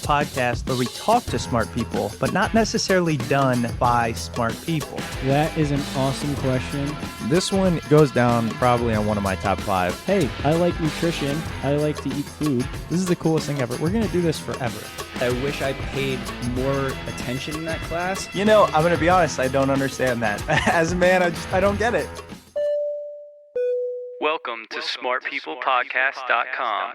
podcast where we talk to smart people, but not necessarily done by smart people? That is an awesome question. This one goes down probably on one of my top 5. Hey, I like nutrition. I like to eat food. This is the coolest thing ever. We're going to do this forever. I wish I paid more attention in that class. You know, I'm going to be honest, I don't understand that. As a man, I don't get it. Welcome to smartpeoplepodcast.com.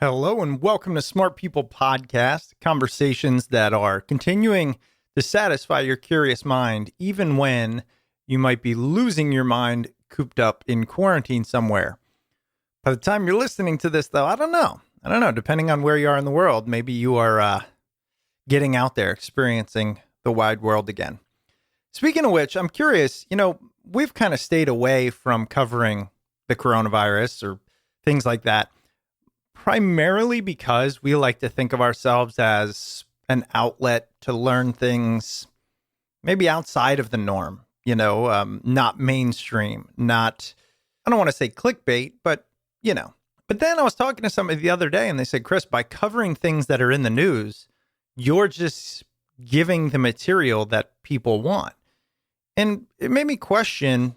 Hello and welcome to Smart People Podcast, conversations that are continuing to satisfy your curious mind, even when you might be losing your mind cooped up in quarantine somewhere. By the time you're listening to this, though, I don't know. Depending on where you are in the world, maybe you are getting out there, experiencing the wide world again. Speaking of which, I'm curious, we've kind of stayed away from covering the coronavirus or things like that, primarily because we like to think of ourselves as an outlet to learn things maybe outside of the norm, not mainstream, not, I don't want to say clickbait, but, But then I was talking to somebody the other day and they said, Chris, by covering things that are in the news, you're just giving the material that people want. And it made me question,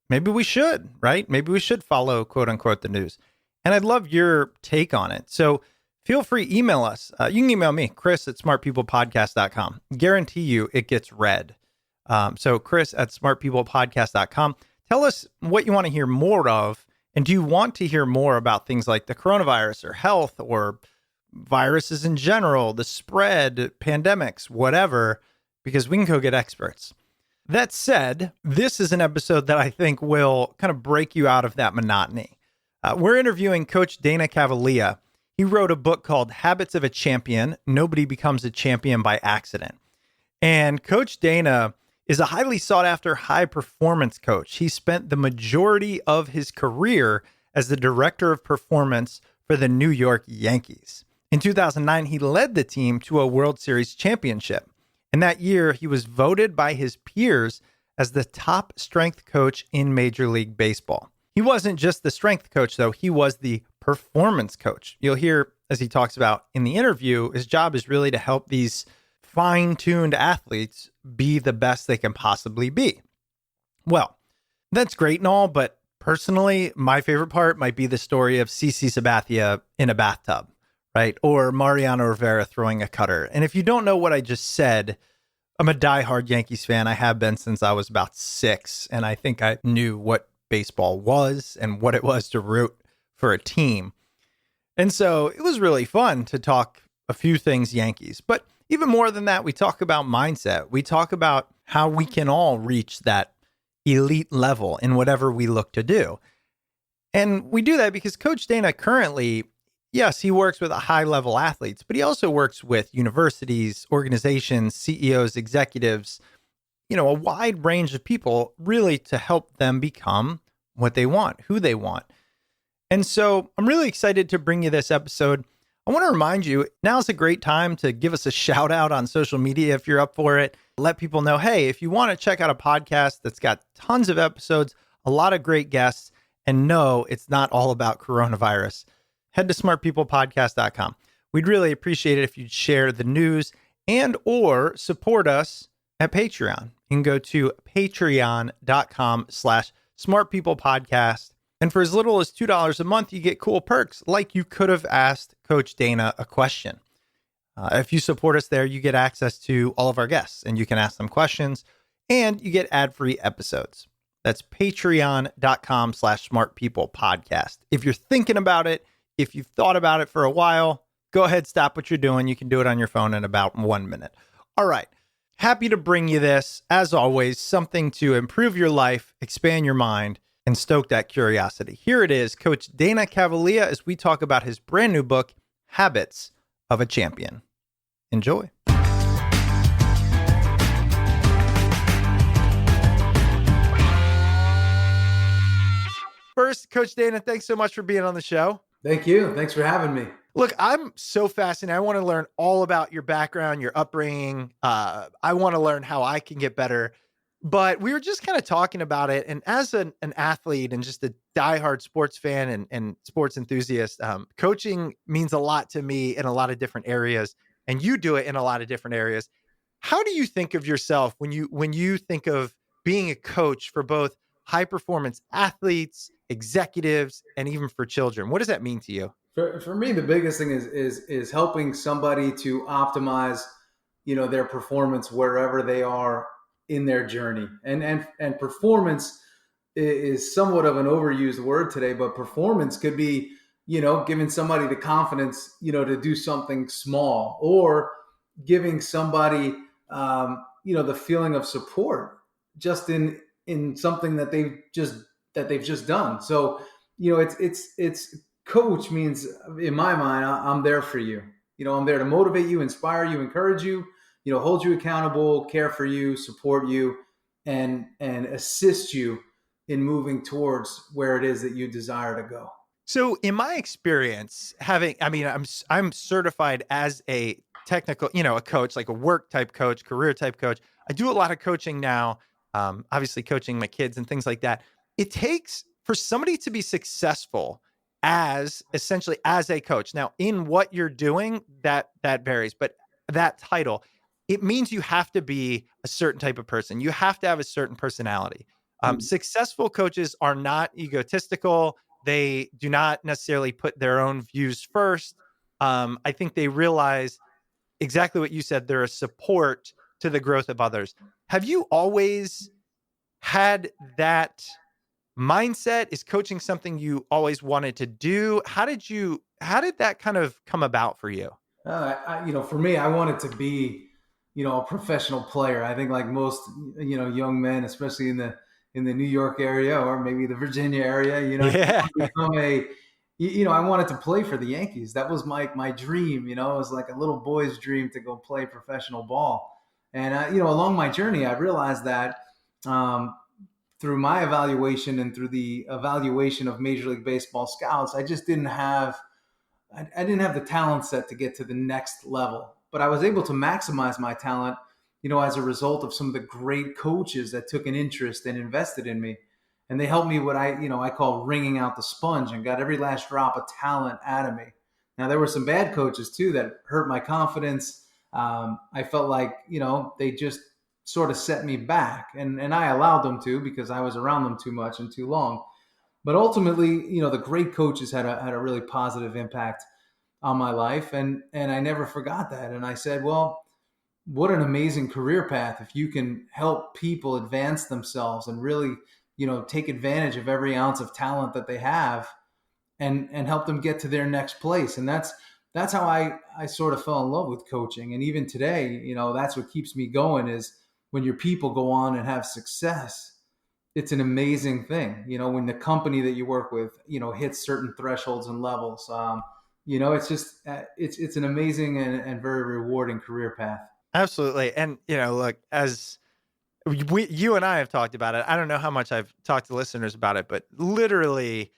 maybe we should, right? Maybe we should follow, quote unquote, the news. And I'd love your take on it. So feel free, email us. You can email me, Chris@smartpeoplepodcast.com. Guarantee you it gets read. So Chris@smartpeoplepodcast.com. Tell us what you want to hear more of. And do you want to hear more about things like the coronavirus or health or viruses in general, the spread, pandemics, whatever, because we can go get experts. That said, this is an episode that I think will kind of break you out of that monotony. We're interviewing Coach Dana Cavalea. He wrote a book called Habits of a Champion. Nobody becomes a champion by accident. And Coach Dana is a highly sought after high performance coach. He spent the majority of his career as the director of performance for the New York Yankees. In 2009, he led the team to a World Series championship. And that year, he was voted by his peers as the top strength coach in Major League Baseball. He wasn't just the strength coach, though. He was the performance coach. You'll hear, as he talks about in the interview, his job is really to help these fine-tuned athletes be the best they can possibly be. Well, that's great and all, but personally, my favorite part might be the story of CC Sabathia in a bathtub, right? Or Mariano Rivera throwing a cutter. And if you don't know what I just said, I'm a diehard Yankees fan. I have been since I was about 6, and I think I knew what baseball was and what it was to root for a team. And so it was really fun to talk a few things Yankees. But even more than that, we talk about mindset. We talk about how we can all reach that elite level in whatever we look to do. And we do that because Coach Dana currently, yes, he works with high-level athletes, but he also works with universities, organizations, CEOs, executives, a wide range of people really to help them become what they want, who they want. And so I'm really excited to bring you this episode. I want to remind you, now's a great time to give us a shout out on social media if you're up for it. Let people know, hey, if you want to check out a podcast that's got tons of episodes, a lot of great guests, and no, it's not all about coronavirus, head to smartpeoplepodcast.com. We'd really appreciate it if you'd share the news and or support us at Patreon. You can go to patreon.com/smartpeoplepodcast. And for as little as $2 a month, you get cool perks, like you could have asked Coach Dana a question. If you support us there, you get access to all of our guests, and you can ask them questions, and you get ad-free episodes. That's patreon.com/smartpeoplepodcast. If you're thinking about it, if you've thought about it for a while, go ahead, stop what you're doing. You can do it on your phone in about 1 minute. All right. Happy to bring you this, as always, something to improve your life, expand your mind, and stoke that curiosity. Here it is, Coach Dana Cavalea, as we talk about his brand new book, Habits of a Champion. Enjoy. First, Coach Dana, thanks so much for being on the show. Thank you. Thanks for having me. Look, I'm so fascinated. I want to learn all about your background, your upbringing. I want to learn how I can get better. But we were just kind of talking about it. And as an athlete and just a diehard sports fan and sports enthusiast, coaching means a lot to me in a lot of different areas. And you do it in a lot of different areas. How do you think of yourself when you think of being a coach for both high performance athletes, executives, and even for children? What does that mean to you? For me, the biggest thing is helping somebody to optimize, their performance wherever they are in their journey. And performance is somewhat of an overused word today, but performance could be, giving somebody the confidence, to do something small, or giving somebody, the feeling of support just in something that they've just done. So, it's coach means, in my mind, I'm there for you. I'm there to motivate you, inspire you, encourage you, hold you accountable, care for you, support you, and assist you in moving towards where it is that you desire to go. So in my experience, I'm certified as a technical, a coach, like a work type coach, career type coach. I do a lot of coaching now, obviously coaching my kids and things like that. It takes for somebody to be successful as essentially as a coach. Now, in what you're doing, that varies, but that title, it means you have to be a certain type of person. You have to have a certain personality. Successful coaches are not egotistical. They do not necessarily put their own views first. I think they realize exactly what you said. They're a support to the growth of others. Have you always had that mindset? Is coaching something you always wanted to do? How did that kind of come about for you? For me, I wanted to be, a professional player. I think, like most, young men, especially in the New York area, or maybe the Virginia area, Yeah. become I wanted to play for the Yankees. That was my dream. It was like a little boy's dream to go play professional ball. And along my journey, I realized that, through my evaluation and through the evaluation of Major League Baseball scouts, I just didn't have I didn't have the talent set to get to the next level, but I was able to maximize my talent, as a result of some of the great coaches that took an interest and invested in me. And they helped me what I call wringing out the sponge, and got every last drop of talent out of me. Now, there were some bad coaches too that hurt my confidence. I felt like, they just sort of set me back, and I allowed them to, because I was around them too much and too long. But ultimately, the great coaches had a really positive impact on my life, and I never forgot that. And I said, well, what an amazing career path if you can help people advance themselves and really, take advantage of every ounce of talent that they have, and help them get to their next place. And that's how I sort of fell in love with coaching. And even today, that's what keeps me going, is when your people go on and have success. It's an amazing thing, when the company that you work with, hits certain thresholds and levels. It's just it's an amazing and very rewarding career path. Absolutely. And, look, as you and I have talked about it, I don't know how much I've talked to listeners about it, but literally,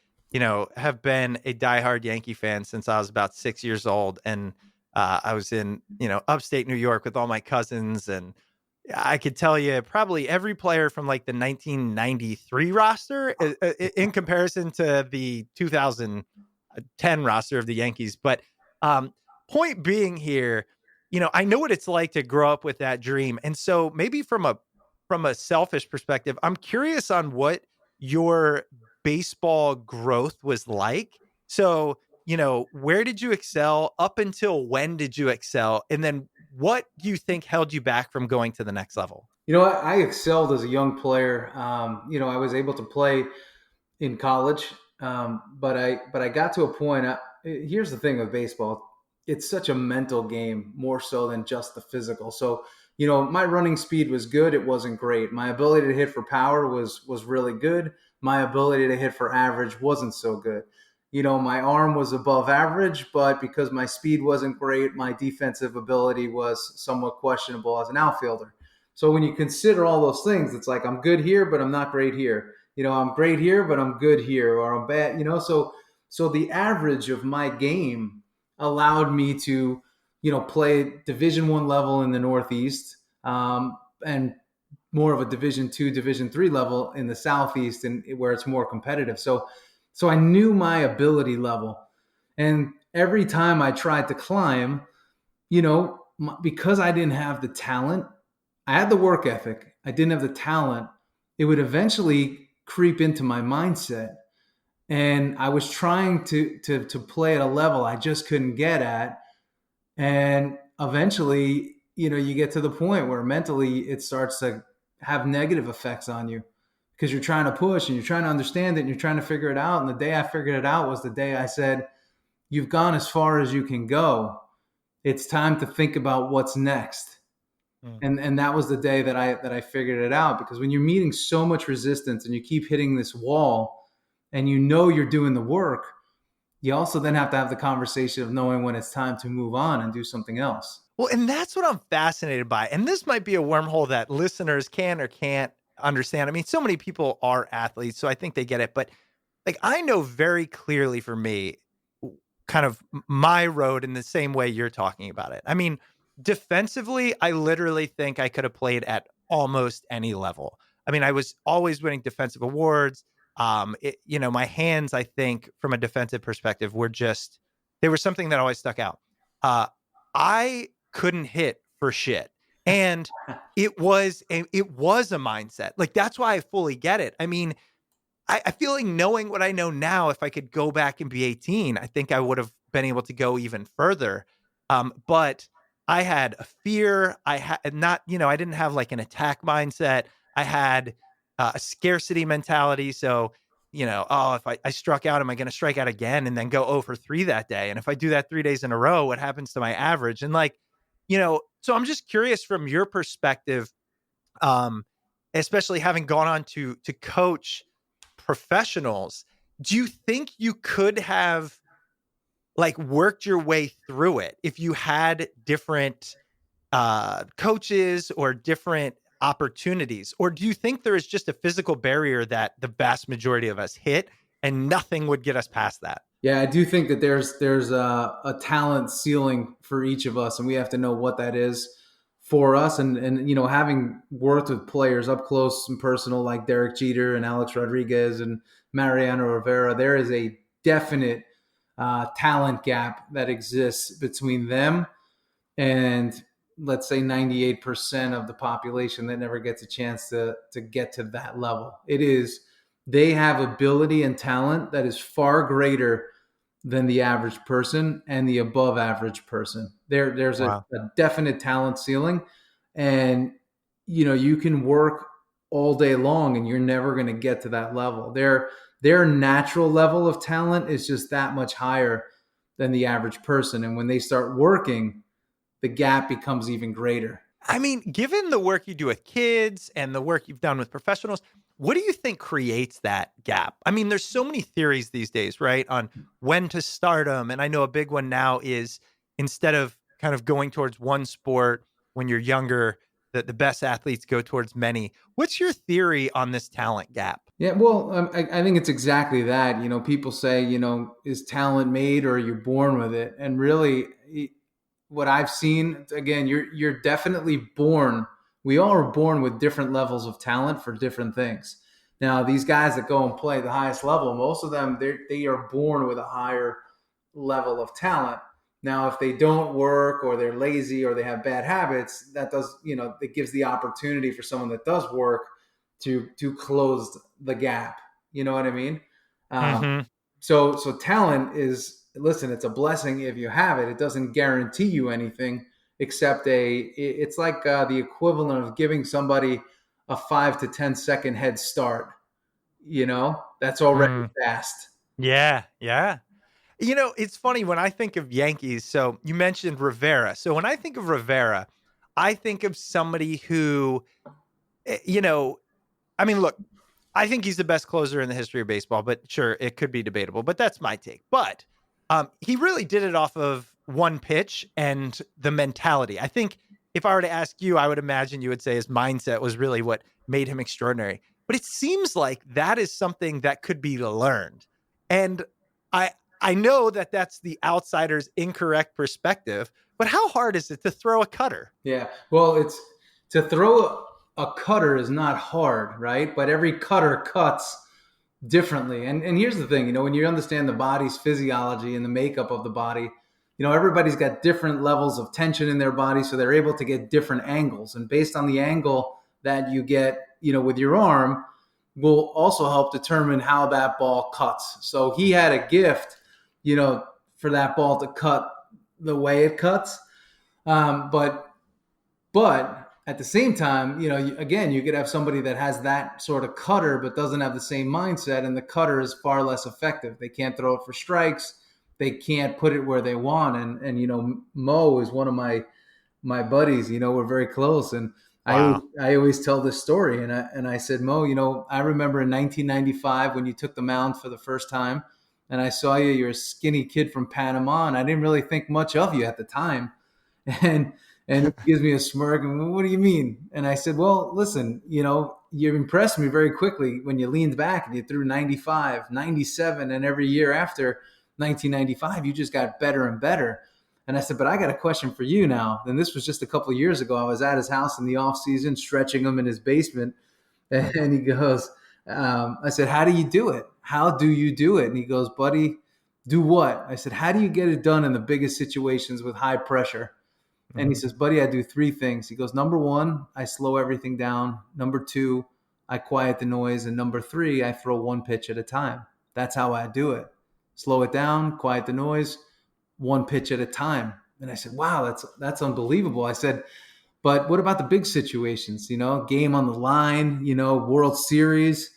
have been a diehard Yankee fan since I was about 6 years old. And I was in, upstate New York with all my cousins. And I could tell you probably every player from like the 1993 roster in comparison to the 2010 roster of the Yankees. But point being here, I know what it's like to grow up with that dream. And so maybe from a selfish perspective, I'm curious on what your baseball growth was like. So, where did you excel? Up until when did you excel? And then what do you think held you back from going to the next level? I excelled as a young player. I was able to play in college, but I got to a point. Here's the thing with baseball: it's such a mental game, more so than just the physical. So, my running speed was good. It wasn't great. My ability to hit for power was really good. My ability to hit for average wasn't so good. My arm was above average, but because my speed wasn't great, my defensive ability was somewhat questionable as an outfielder. So when you consider all those things, it's like, I'm good here, but I'm not great here. I'm great here, but I'm good here, or I'm bad. So the average of my game allowed me to, play Division I level in the Northeast, and more of a Division II, Division III level in the Southeast, and where it's more competitive. So I knew my ability level, and every time I tried to climb, because I didn't have the talent, I had the work ethic, I didn't have the talent. It would eventually creep into my mindset, and I was trying to play at a level I just couldn't get at, and eventually, you get to the point where mentally it starts to have negative effects on you because you're trying to push and you're trying to understand it and you're trying to figure it out. And the day I figured it out was the day I said, "You've gone as far as you can go. It's time to think about what's next." And that was the day that I figured it out, because when you're meeting so much resistance and you keep hitting this wall and you're doing the work, you also then have to have the conversation of knowing when it's time to move on and do something else. Well, and that's what I'm fascinated by. And this might be a wormhole that listeners can or can't understand. I mean, so many people are athletes, so I think they get it. But like, I know very clearly for me, kind of my road in the same way you're talking about it. I mean, defensively, I literally think I could have played at almost any level. I mean, I was always winning defensive awards. My hands, I think, from a defensive perspective, they were something that always stuck out. I couldn't hit for shit. And it was a mindset. Like, that's why I fully get it. I mean, I feel like, knowing what I know now, if I could go back and be 18, I think I would have been able to go even further. But I had a fear. I didn't have like an attack mindset. I had a scarcity mentality. So, if I struck out, am I going to strike out again and then go 0 for 3 that day? And if I do that 3 days in a row, what happens to my average? And so I'm just curious from your perspective, especially having gone on to coach professionals, do you think you could have like worked your way through it if you had different coaches or different opportunities? Or do you think there is just a physical barrier that the vast majority of us hit and nothing would get us past that? Yeah, I do think that there's a talent ceiling for each of us, and we have to know what that is for us. And having worked with players up close and personal like Derek Jeter and Alex Rodriguez and Mariano Rivera, there is a definite talent gap that exists between them and, let's say, 98% of the population that never gets a chance to get to that level. They have ability and talent that is far greater than the average person and the above average person. There's Wow. a definite talent ceiling, and you can work all day long and you're never going to get to that level. Their natural level of talent is just that much higher than the average person, and when they start working, the gap becomes even greater. I mean, given the work you do with kids and the work you've done with professionals, what do you think creates that gap? I mean, there's so many theories these days, right, on when to start them. And I know a big one now is, instead of kind of going towards one sport when you're younger, that the best athletes go towards many. What's your theory on this talent gap? Yeah, well, I think it's exactly that. People say, is talent made or are you born with it? And really, what I've seen, again, you're definitely born. We all are born with different levels of talent for different things. Now, these guys that go and play the highest level, most of them, they are born with a higher level of talent. Now, if they don't work or they're lazy or they have bad habits, it gives the opportunity for someone that does work to close the gap. You know what I mean? Mm-hmm. So talent is, listen, it's a blessing if you have it. It doesn't guarantee you anything except it's like the equivalent of giving somebody a 5 to 10 second head start. That's already fast. Yeah. Yeah. It's funny when I think of Yankees. So you mentioned Rivera. So when I think of Rivera, I think of somebody who, I mean, look, I think he's the best closer in the history of baseball, but sure, it could be debatable, but that's my take. But he really did it off of one pitch and the mentality. I think if I were to ask you, I would imagine you would say his mindset was really what made him extraordinary. But it seems like that is something that could be learned. And I know that that's the outsider's incorrect perspective, but how hard is it to throw a cutter? Yeah. Well, it's to throw a cutter is not hard, right? But every cutter cuts differently. And here's the thing, when you understand the body's physiology and the makeup of the body, everybody's got different levels of tension in their body, so they're able to get different angles. And based on the angle that you get, with your arm, will also help determine how that ball cuts. So he had a gift, for that ball to cut the way it cuts. But at the same time, again, you could have somebody that has that sort of cutter, but doesn't have the same mindset, and the cutter is far less effective. They can't throw it for strikes. They can't put it where they want. And Mo is one of my buddies, we're very close. And Wow. I always tell this story. And I said, Mo, I remember in 1995 when you took the mound for the first time, and I saw you, you're a skinny kid from Panama, and I didn't really think much of you at the time. And he gives me a smirk, and what do you mean? And I said, well, listen, you impressed me very quickly when you leaned back and you threw 95, 97, and every year after 1995, you just got better and better. And I said, but I got a question for you now. And this was just a couple of years ago. I was at his house in the off season, stretching him in his basement. And he goes, I said, how do you do it? How do you do it? And he goes, buddy, do what? I said, how do you get it done in the biggest situations with high pressure? And he says, buddy, I do three things. He goes, number one, I slow everything down. Number two, I quiet the noise. And number three, I throw one pitch at a time. That's how I do it. Slow it down, quiet the noise, one pitch at a time. And I said, wow, that's unbelievable. I said, but what about the big situations, game on the line, World Series?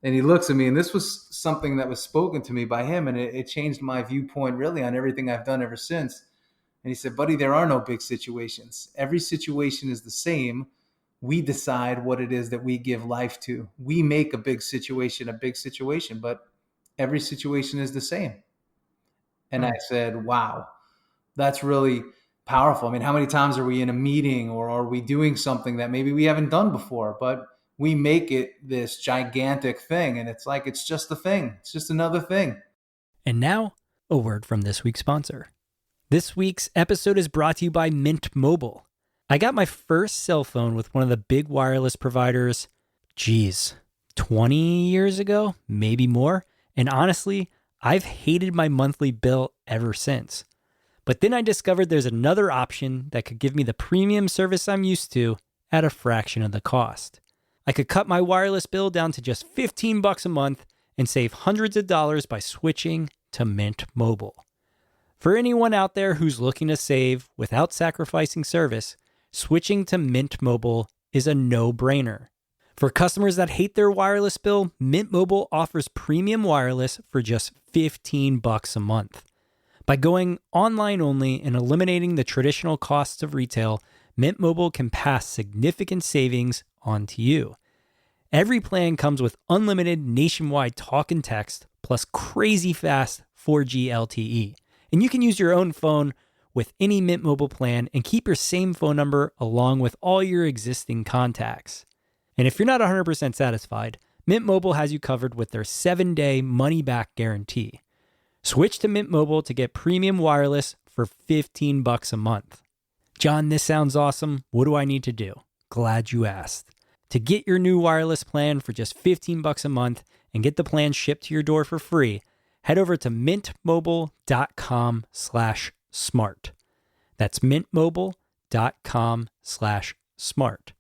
And he looks at me, and this was something that was spoken to me by him. And it changed my viewpoint really on everything I've done ever since. And he said, buddy, there are no big situations. Every situation is the same. We decide what it is that we give life to. We make a big situation, but every situation is the same. And I said, wow, that's really powerful. I mean, how many times are we in a meeting or are we doing something that maybe we haven't done before, but we make it this gigantic thing. And it's like, it's just a thing. It's just another thing. And now, a word from this week's sponsor. This week's episode is brought to you by Mint Mobile. I got my first cell phone with one of the big wireless providers, 20 years ago, maybe more. And honestly, I've hated my monthly bill ever since. But then I discovered there's another option that could give me the premium service I'm used to at a fraction of the cost. I could cut my wireless bill down to just $15 a month and save hundreds of dollars by switching to Mint Mobile. For anyone out there who's looking to save without sacrificing service, switching to Mint Mobile is a no-brainer. For customers that hate their wireless bill, Mint Mobile offers premium wireless for just $15 a month. By going online only and eliminating the traditional costs of retail, Mint Mobile can pass significant savings on to you. Every plan comes with unlimited nationwide talk and text, plus crazy fast 4G LTE. And you can use your own phone with any Mint Mobile plan and keep your same phone number along with all your existing contacts. And if you're not 100% satisfied, Mint Mobile has you covered with their 7-day money-back guarantee. Switch to Mint Mobile to get premium wireless for $15 a month. John, this sounds awesome. What do I need to do? Glad you asked. To get your new wireless plan for just $15 a month and get the plan shipped to your door for free, head over to mintmobile.com/smart. That's mintmobile.com/smart.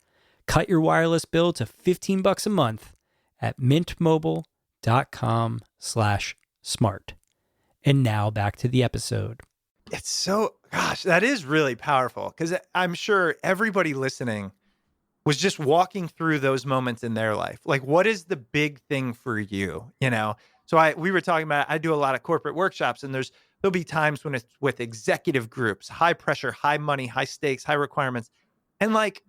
Cut your wireless bill to $15 a month at mintmobile.com/smart. And now back to the episode. It's so, gosh, that is really powerful because I'm sure everybody listening was just walking through those moments in their life. Like, what is the big thing for you? So we were talking about, I do a lot of corporate workshops, and there'll be times when it's with executive groups, high pressure, high money, high stakes, high requirements. And like,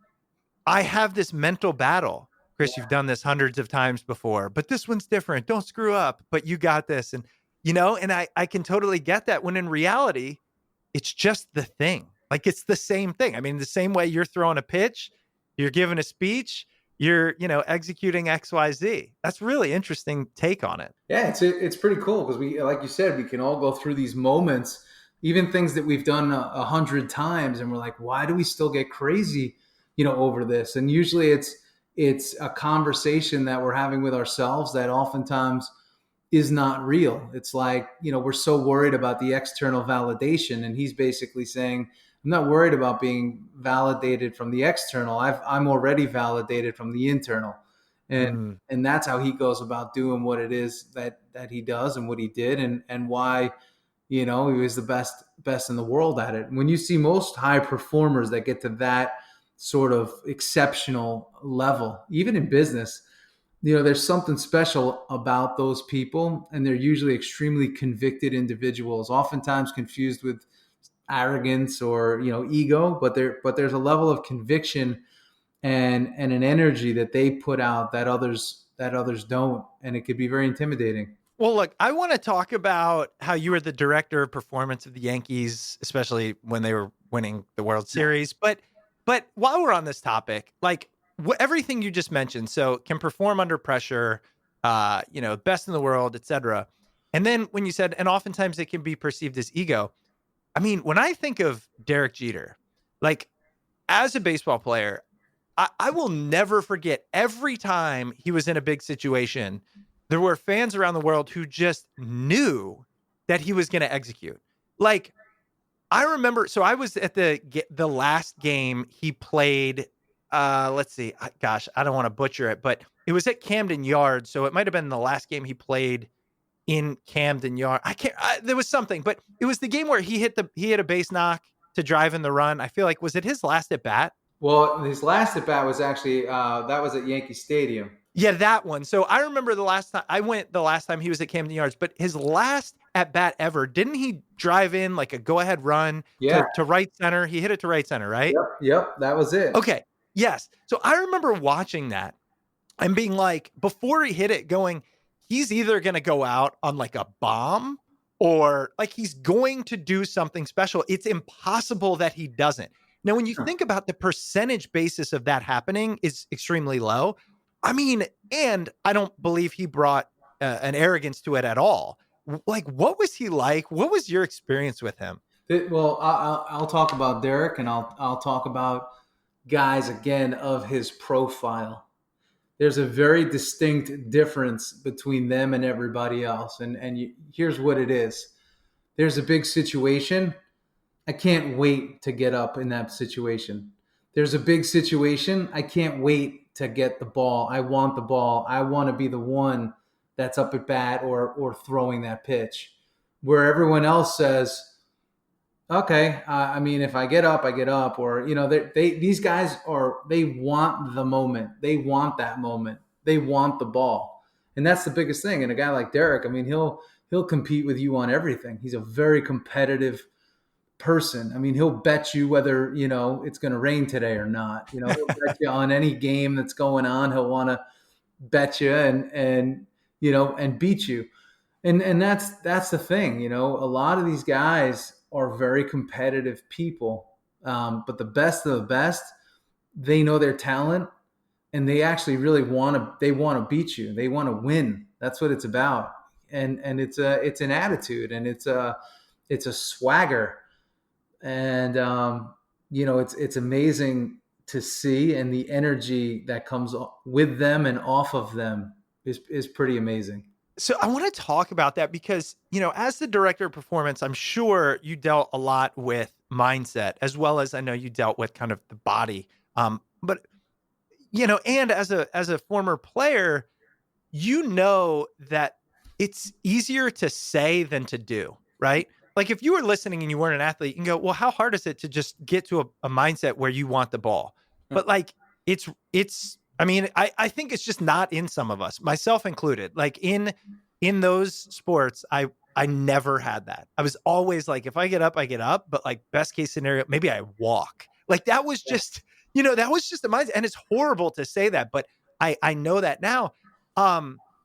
I have this mental battle. Chris, you've done this hundreds of times before, but this one's different. Don't screw up, but you got this. And, and I can totally get that when in reality, it's just the thing. Like, it's the same thing. I mean, the same way you're throwing a pitch, you're giving a speech, you're, executing XYZ. That's really interesting take on it. Yeah, it's pretty cool because we, like you said, we can all go through these moments, even things that we've done 100 times. And we're like, why do we still get crazy, over this? And usually it's it's a conversation that we're having with ourselves that oftentimes is not real. It's like, we're so worried about the external validation, and he's basically saying, I'm not worried about being validated from the external. I'm already validated from the internal. And that's how he goes about doing what it is that he does and what he did, and why, he was the best in the world at it. When you see most high performers that get to that sort of exceptional level, even in business, there's something special about those people, and they're usually extremely convicted individuals, oftentimes confused with arrogance or ego, but there's a level of conviction and an energy that they put out that others don't, and it could be very intimidating. Well, look, I want to talk about how you were the director of performance of the Yankees, especially when they were winning the World Series. But while we're on this topic, like everything you just mentioned, so can perform under pressure, best in the world, etc. And then when you said, and oftentimes it can be perceived as ego. I mean, when I think of Derek Jeter, like as a baseball player, I will never forget every time he was in a big situation, there were fans around the world who just knew that he was going to execute. Like, I remember, so I was at the last game he played. Let's see, gosh, I don't want to butcher it, but it was at Camden Yards. So it might've been the last game he played in Camden Yard. There was something, but it was the game where he hit a base knock to drive in the run. I feel like, was it his last at bat? Well, his last at bat was actually, that was at Yankee Stadium. Yeah, that one. So I remember the last time he was at Camden Yards, but his last at bat ever, didn't he drive in like a go ahead run to right center? He hit it to right center, right? Yep. That was it. Okay. Yes. So I remember watching that and being like, before he hit it, going, he's either going to go out on like a bomb or like he's going to do something special. It's impossible that he doesn't. Now, when you think about the percentage basis of that happening is extremely low. I mean, and I don't believe he brought an arrogance to it at all. Like, what was he like? What was your experience with him? Well, I'll talk about Derek, and I'll talk about guys again of his profile. There's a very distinct difference between them and everybody else. And here's what it is. There's a big situation. I can't wait to get up in that situation. There's a big situation. I can't wait to get the ball. I want the ball. I want to be the one that's up at bat or throwing that pitch. Where everyone else says, okay, I mean, if I get up, I get up. Or, these guys they want the moment. They want that moment. They want the ball. And that's the biggest thing. And a guy like Derek, I mean, he'll compete with you on everything. He's a very competitive person. I mean, he'll bet you whether, it's going to rain today or not. He'll bet you on any game that's going on. He'll want to bet you and beat you. And that's the thing, a lot of these guys are very competitive people. But the best of the best, they know their talent, and they actually really want to beat you. They want to win. That's what it's about. And it's an attitude, and it's a swagger. And, it's amazing to see, and the energy that comes with them and off of them is pretty amazing. So I want to talk about that because, as the director of performance, I'm sure you dealt a lot with mindset, as well as I know you dealt with kind of the body. But, and as a former player, that it's easier to say than to do, right? Like if you were listening and you weren't an athlete, you can go, well, how hard is it to just get to a mindset where you want the ball? But like, I mean, I think it's just not in some of us, myself included. Like in those sports, I never had that. I was always like, if I get up, I get up. But like best case scenario, maybe I walk. Like that was just, that was just a mindset. And it's horrible to say that, but I know that now.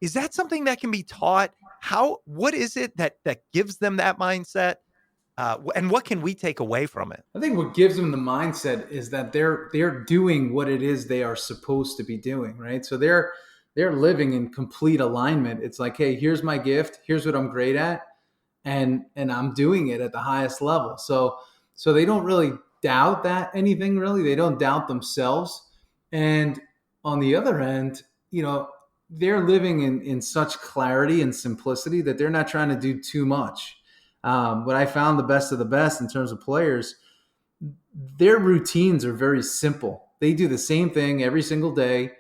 Is that something that can be taught? What is it that gives them that mindset? And what can we take away from it? I think what gives them the mindset is that they're doing what it is they are supposed to be doing, right? So they're living in complete alignment. It's like, hey, here's my gift. Here's what I'm great at. And I'm doing it at the highest level. So they don't really doubt that anything, really. They don't doubt themselves. And on the other end, they're living in such clarity and simplicity that they're not trying to do too much. But I found the best of the best in terms of players, their routines are very simple. They do the same thing every single day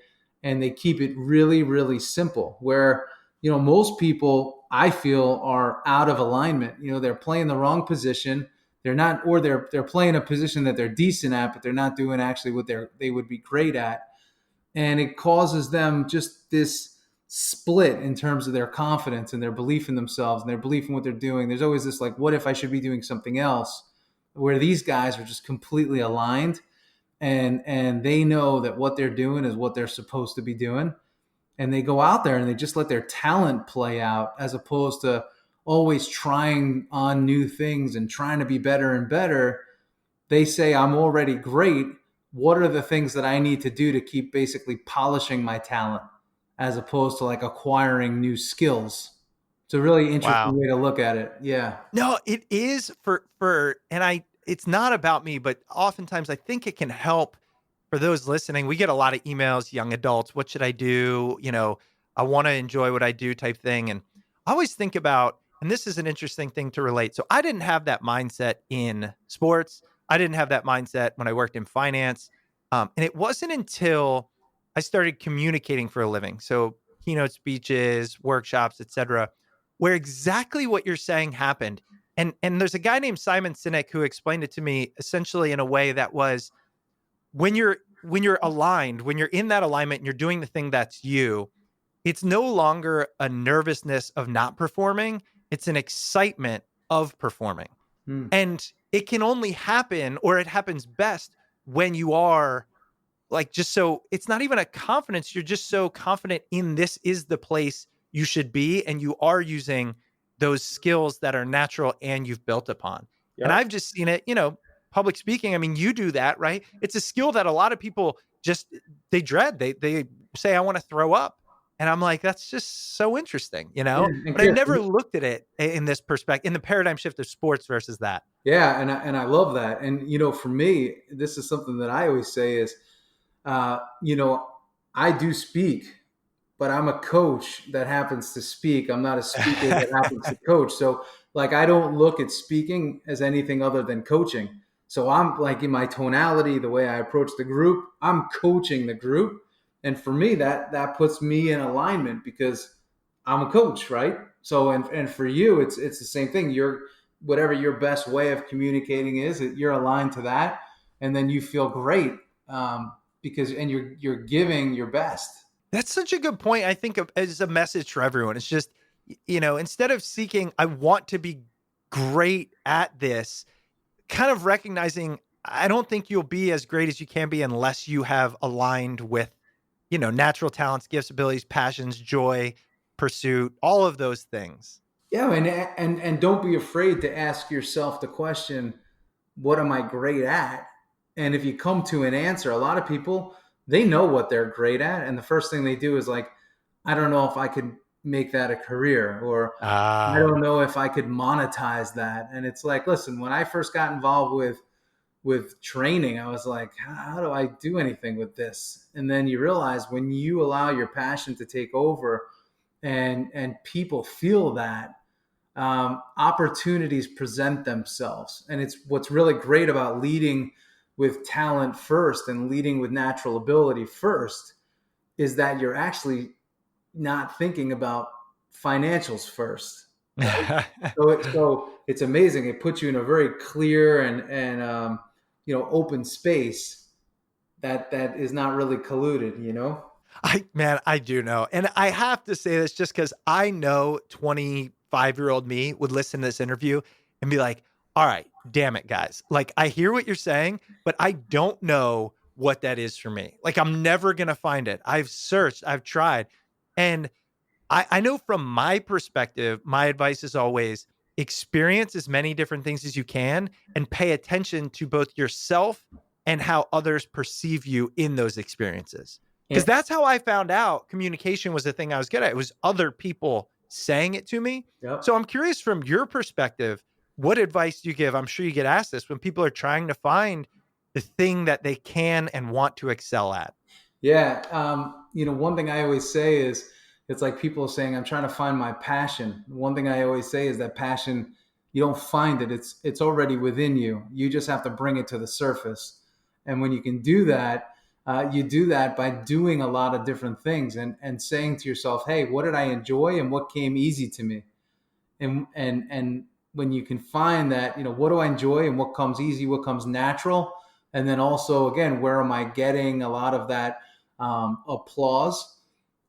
and they keep it really, really simple. Where, most people I feel are out of alignment. They're playing the wrong position. They're not, or they're playing a position that they're decent at, but they're not doing actually what they would be great at. And it causes them just this split in terms of their confidence and their belief in themselves and their belief in what they're doing. There's always this like, what if I should be doing something else? Where these guys are just completely aligned and they know that what they're doing is what they're supposed to be doing. And they go out there and they just let their talent play out as opposed to always trying on new things and trying to be better and better. They say, I'm already great. What are the things that I need to do to keep basically polishing my talent as opposed to like acquiring new skills? It's a really interesting way to look at it. Yeah. No, it is it's not about me, but oftentimes I think it can help for those listening. We get a lot of emails, young adults, what should I do? I want to enjoy what I do type thing. And I always think about, and this is an interesting thing to relate. So I didn't have that mindset in sports. I didn't have that mindset when I worked in finance. And it wasn't until I started communicating for a living. So keynote speeches, workshops, etc., where exactly what you're saying happened. And there's a guy named Simon Sinek who explained it to me essentially in a way that was when you're aligned, when you're in that alignment and you're doing the thing that's you, it's no longer a nervousness of not performing. It's an excitement of performing. And it can only happen, or it happens best when you are like, just so it's not even a confidence. You're just so confident in this is the place you should be. And you are using those skills that are natural and you've built upon. Yep. And I've just seen it, public speaking. I mean, you do that, right? It's a skill that a lot of people they dread. They say, I want to throw up. And I'm like, that's just so interesting, But I never looked at it in this perspective, in the paradigm shift of sports versus that. Yeah. And I love that. And, for me, this is something that I always say is, I do speak, but I'm a coach that happens to speak. I'm not a speaker that happens to coach. So like, I don't look at speaking as anything other than coaching. So I'm like in my tonality, the way I approach the group, I'm coaching the group. And for me, that puts me in alignment because I'm a coach, right? So, and for you, it's the same thing. Whatever your best way of communicating is, you're aligned to that. And then you feel great because you're giving your best. That's such a good point. I think as a message for everyone, it's just, instead of seeking, I want to be great at this, kind of recognizing, I don't think you'll be as great as you can be unless you have aligned with, natural talents, gifts, abilities, passions, joy, pursuit, all of those things. Yeah. And don't be afraid to ask yourself the question, what am I great at? And if you come to an answer, a lot of people, they know what they're great at. And the first thing they do is like, I don't know if I could make that a career, or I don't know if I could monetize that. And it's like, listen, when I first got involved with training, I was like, how do I do anything with this? And then you realize when you allow your passion to take over and people feel that, opportunities present themselves. And it's what's really great about leading with talent first and leading with natural ability first is that you're actually not thinking about financials first. Right? so it's amazing. It puts you in a very clear and open space that is not really colluded, I do know. And I have to say this just because I know 25-year-old me would listen to this interview and be like, all right, damn it, guys. Like, I hear what you're saying, but I don't know what that is for me. Like, I'm never going to find it. I've searched, I've tried. And I know from my perspective, my advice is always experience as many different things as you can and pay attention to both yourself and how others perceive you in those experiences. Because that's how I found out communication was the thing I was good at. It was other people saying it to me. Yep. So I'm curious from your perspective, what advice do you give? I'm sure you get asked this when people are trying to find the thing that they can and want to excel at. Yeah. One thing I always say is it's like people saying, I'm trying to find my passion. One thing I always say is that passion, you don't find it. It's already within you. You just have to bring it to the surface. And when you can do that, you do that by doing a lot of different things and saying to yourself, hey, what did I enjoy and what came easy to me? And when you can find that, what do I enjoy and what comes easy, what comes natural, and then also again, where am I getting a lot of that applause?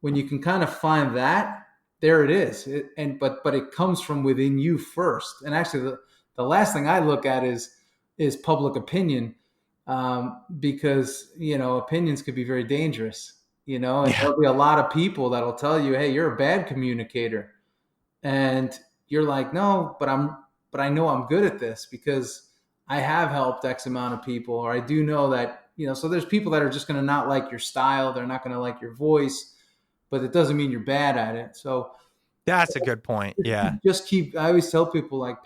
When you can kind of find that, there it is. But it comes from within you first. And actually, the last thing I look at is public opinion, because opinions could be very dangerous. And there'll be a lot of people that'll tell you, hey, you're a bad communicator. And you're like, no, but I know I'm good at this because I have helped X amount of people, or I do know that, so there's people that are just going to not like your style. They're not going to like your voice, but it doesn't mean you're bad at it. So That's a good point. Yeah. I always tell people, like,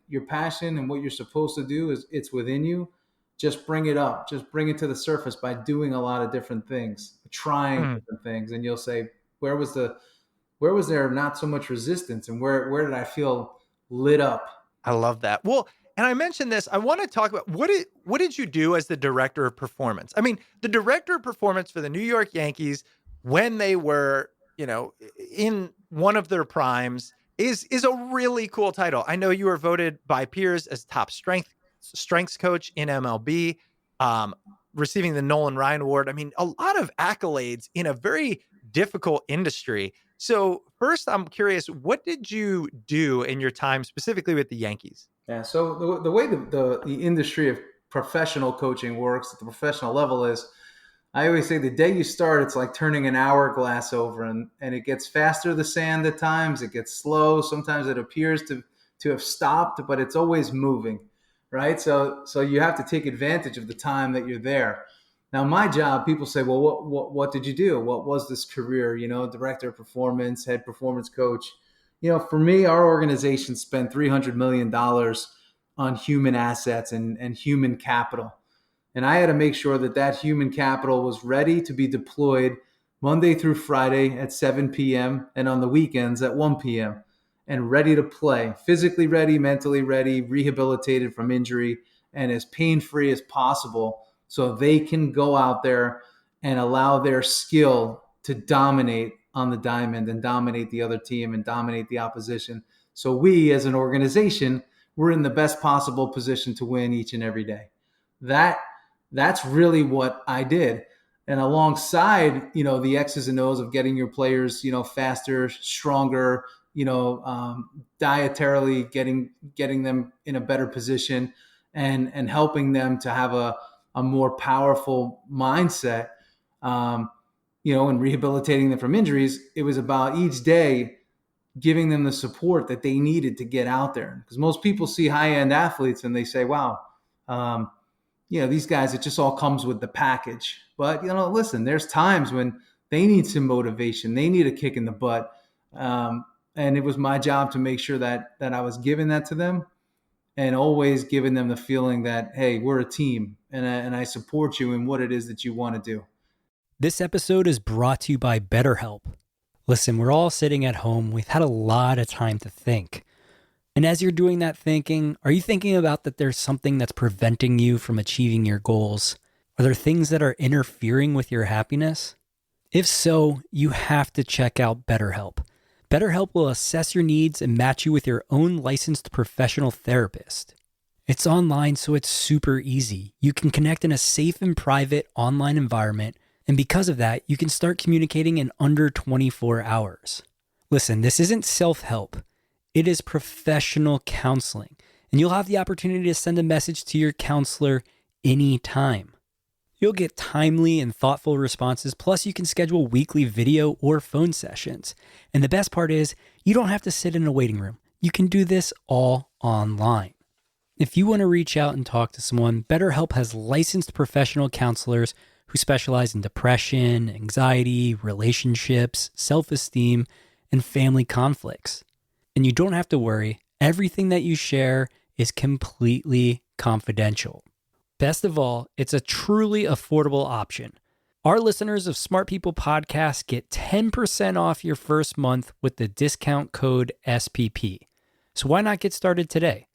your passion and what you're supposed to do it's within you. Just bring it up, just bring it to the surface by doing a lot of different things, trying different things. And you'll say, where was there not so much resistance, and where did I feel lit up? I love that. Well, and I mentioned this, I want to talk about what did you do as the director of performance? I mean, the director of performance for the New York Yankees when they were, in one of their primes is a really cool title. I know you were voted by peers as top strengths coach in MLB, receiving the Nolan Ryan Award. I mean, a lot of accolades in a very difficult industry. So first, I'm curious, what did you do in your time specifically with the Yankees? Yeah. So the way the industry of professional coaching works at the professional level is, I always say the day you start, it's like turning an hourglass over, and it gets faster, the sand at times, it gets slow. Sometimes it appears to have stopped, but it's always moving, right? So you have to take advantage of the time that you're there. Now, my job, people say, well, what did you do? What was this career? Director of performance, head performance coach. For me, our organization spent $300 million on human assets and human capital. And I had to make sure that human capital was ready to be deployed Monday through Friday at 7 p.m. and on the weekends at 1 p.m. and ready to play, physically ready, mentally ready, rehabilitated from injury, and as pain-free as possible, so they can go out there and allow their skill to dominate on the diamond and dominate the other team and dominate the opposition. So we, as an organization, we're in the best possible position to win each and every day. That's really what I did. And alongside, the X's and O's of getting your players, faster, stronger, dietarily getting them in a better position and helping them to have a more powerful mindset, and rehabilitating them from injuries. It was about each day giving them the support that they needed to get out there. Because most people see high-end athletes and they say, wow, these guys, it just all comes with the package. But, listen, there's times when they need some motivation. They need a kick in the butt. And it was my job to make sure that I was giving that to them, and always giving them the feeling that, hey, we're a team, and I support you in what it is that you want to do. This episode is brought to you by BetterHelp. Listen, we're all sitting at home. We've had a lot of time to think. And as you're doing that thinking, are you thinking about that there's something that's preventing you from achieving your goals? Are there things that are interfering with your happiness? If so, you have to check out BetterHelp. BetterHelp will assess your needs and match you with your own licensed professional therapist. It's online, so it's super easy. You can connect in a safe and private online environment, and because of that, you can start communicating in under 24 hours. Listen, this isn't self-help. It is professional counseling, and you'll have the opportunity to send a message to your counselor anytime. You'll get timely and thoughtful responses, plus you can schedule weekly video or phone sessions. And the best part is, you don't have to sit in a waiting room. You can do this all online. If you want to reach out and talk to someone, BetterHelp has licensed professional counselors who specialize in depression, anxiety, relationships, self-esteem, and family conflicts. And you don't have to worry. Everything that you share is completely confidential. Best of all, it's a truly affordable option. Our listeners of Smart People Podcast get 10% off your first month with the discount code SPP. So why not get started today?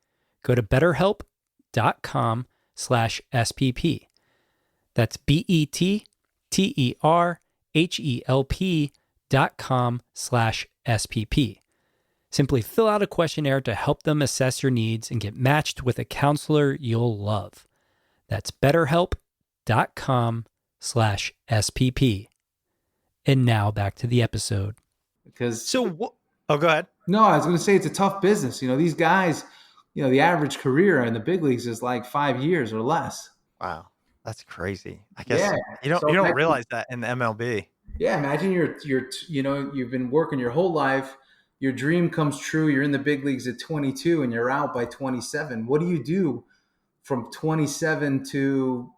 Go to betterhelp.com/SPP. That's BetterHelp.com/SPP. Simply fill out a questionnaire to help them assess your needs and get matched with a counselor you'll love. That's betterhelp.com/SPP. And now back to the episode. Because So, oh, go ahead. no, I was going to say it's a tough business. These guys, the average career in the big leagues is like 5 years or less. Wow, that's crazy. I guess Yeah. you don't So you don't imagine- realize that in the MLB. Yeah, imagine you've been working your whole life. Your dream comes true. You're in the big leagues at 22 and you're out by 27. What do you do from 27 to,